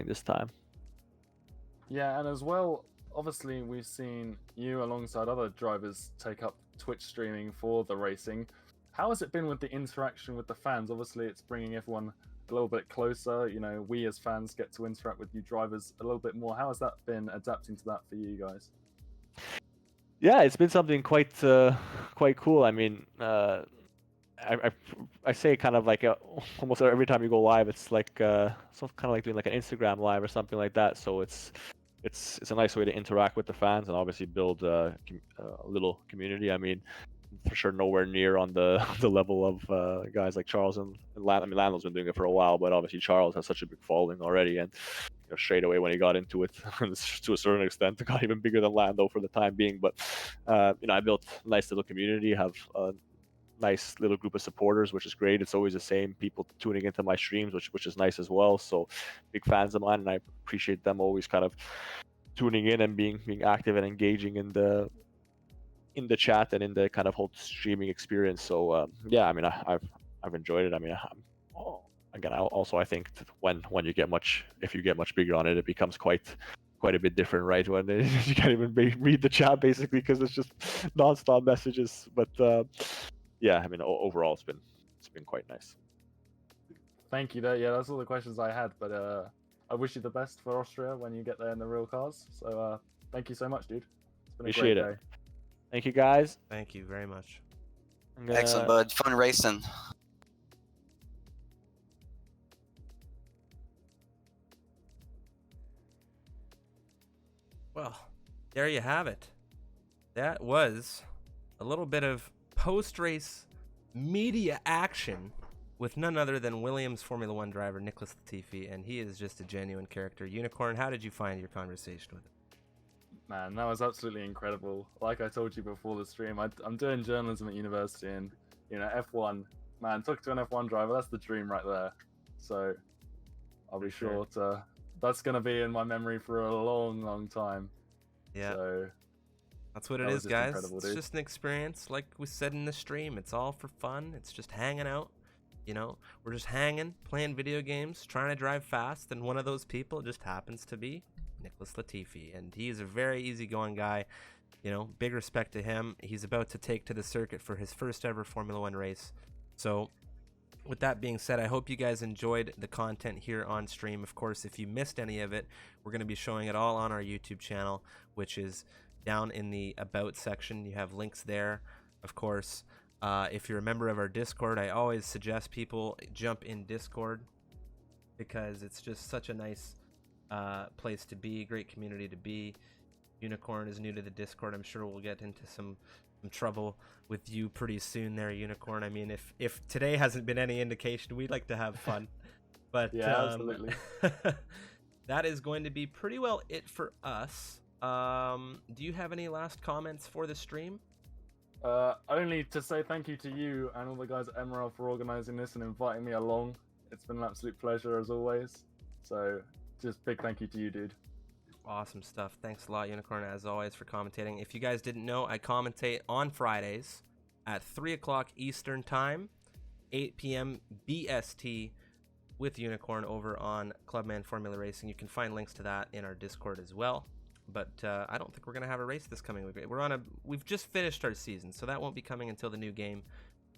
Speaker 4: this time.
Speaker 2: Yeah, and as well, obviously we've seen you alongside other drivers take up Twitch streaming for the racing. How has it been with the interaction with the fans? Obviously, it's bringing everyone a little bit closer. We as fans get to interact with you drivers a little bit more. How has that been adapting to that for you guys?
Speaker 4: Yeah, it's been something quite cool. I mean, I say kind of like almost every time you go live, it's like kind of like doing like an Instagram live or something like that. So it's a nice way to interact with the fans and obviously build a little community. I mean, for sure nowhere near on the the level of guys like Charles and Lando. I mean, Lando's been doing it for a while, but obviously Charles has such a big following already, and straight away when he got into it, to a certain extent, it got even bigger than Lando for the time being. But I built a nice little community, have a nice little group of supporters, which is great. It's always the same people tuning into my streams, which is nice as well. So big fans of mine, and I appreciate them always kind of tuning in and being active and engaging in the chat and in the kind of whole streaming experience. So yeah, I mean, I've enjoyed it. I mean, again, I think when you get if you get much bigger on it, it becomes quite a bit different, right? When you can't even read the chat basically because it's just non-stop messages. But yeah, I mean, overall, it's been quite nice.
Speaker 2: Thank you. Yeah, that's all the questions I had. But I wish you the best for Austria when you get there in the real cars. So thank you so much, dude. It's been
Speaker 4: Appreciate
Speaker 2: a great
Speaker 4: it.
Speaker 2: day.
Speaker 4: Thank you, guys.
Speaker 1: Thank you very much.
Speaker 3: Excellent, bud. Fun racing.
Speaker 1: Well, there you have it. That was a little bit of post-race media action with none other than Williams Formula One driver Nicholas Latifi, and he is just a genuine character. Unicorn, how did you find your conversation with him?
Speaker 2: Man, that was absolutely incredible. Like I told you before the stream, I'm doing journalism at university, and F1, man, talk to an F1 driver, that's the dream right there. So I'll be sure to. That's gonna be in my memory for a long, long time.
Speaker 1: Yeah.
Speaker 2: So
Speaker 1: that's what it is, guys. It's just an experience, like we said in the stream. It's all for fun. It's just hanging out. We're just hanging, playing video games, trying to drive fast, and one of those people just happens to be Nicholas Latifi, and he's a very easygoing guy. Big respect to him. He's about to take to the circuit for his first ever Formula One race. So with that being said, I hope you guys enjoyed the content here on stream. Of course, if you missed any of it, we're going to be showing it all on our YouTube channel, which is down in the About section. You have links there. Of course, if you're a member of our Discord, I always suggest people jump in Discord because it's just such a nice place to be, great community to be. Unicorn is new to the Discord. I'm sure we'll get into some trouble with you pretty soon there, Unicorn. I mean, if today hasn't been any indication, we'd like to have fun. But
Speaker 2: yeah, absolutely.
Speaker 1: That is going to be pretty well it for us. Do you have any last comments for the stream?
Speaker 2: Only to say thank you to you and all the guys at MRL for organizing this and inviting me along. It's been an absolute pleasure as always. So just big thank you to you, dude.
Speaker 1: Awesome stuff. Thanks a lot, Unicorn, as always, for commentating. If you guys didn't know, I commentate on Fridays at 3 o'clock Eastern Time, 8 p.m. BST with Unicorn over on Clubman Formula Racing. You can find links to that in our Discord as well. But I don't think we're going to have a race this coming week. We've just finished our season, so that won't be coming until the new game.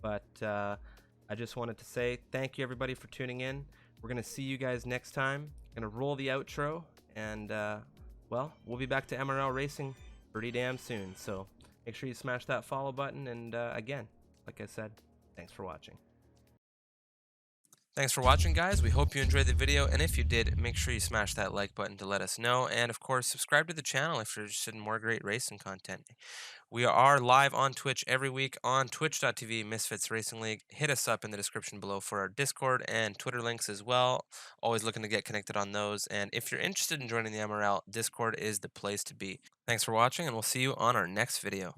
Speaker 1: But I just wanted to say thank you, everybody, for tuning in. We're going to see you guys next time. Going to roll the outro, and well, we'll be back to MRL Racing pretty damn soon. So make sure you smash that follow button. And again, like I said, thanks for watching. Thanks for watching, guys. We hope you enjoyed the video, and if you did, make sure you smash that like button to let us know, and of course, subscribe to the channel if you're interested in more great racing content. We are live on Twitch every week on twitch.tv Misfits Racing League. Hit us up in the description below for our Discord and Twitter links as well. Always looking to get connected on those, and if you're interested in joining the MRL, Discord is the place to be. Thanks for watching, and we'll see you on our next video.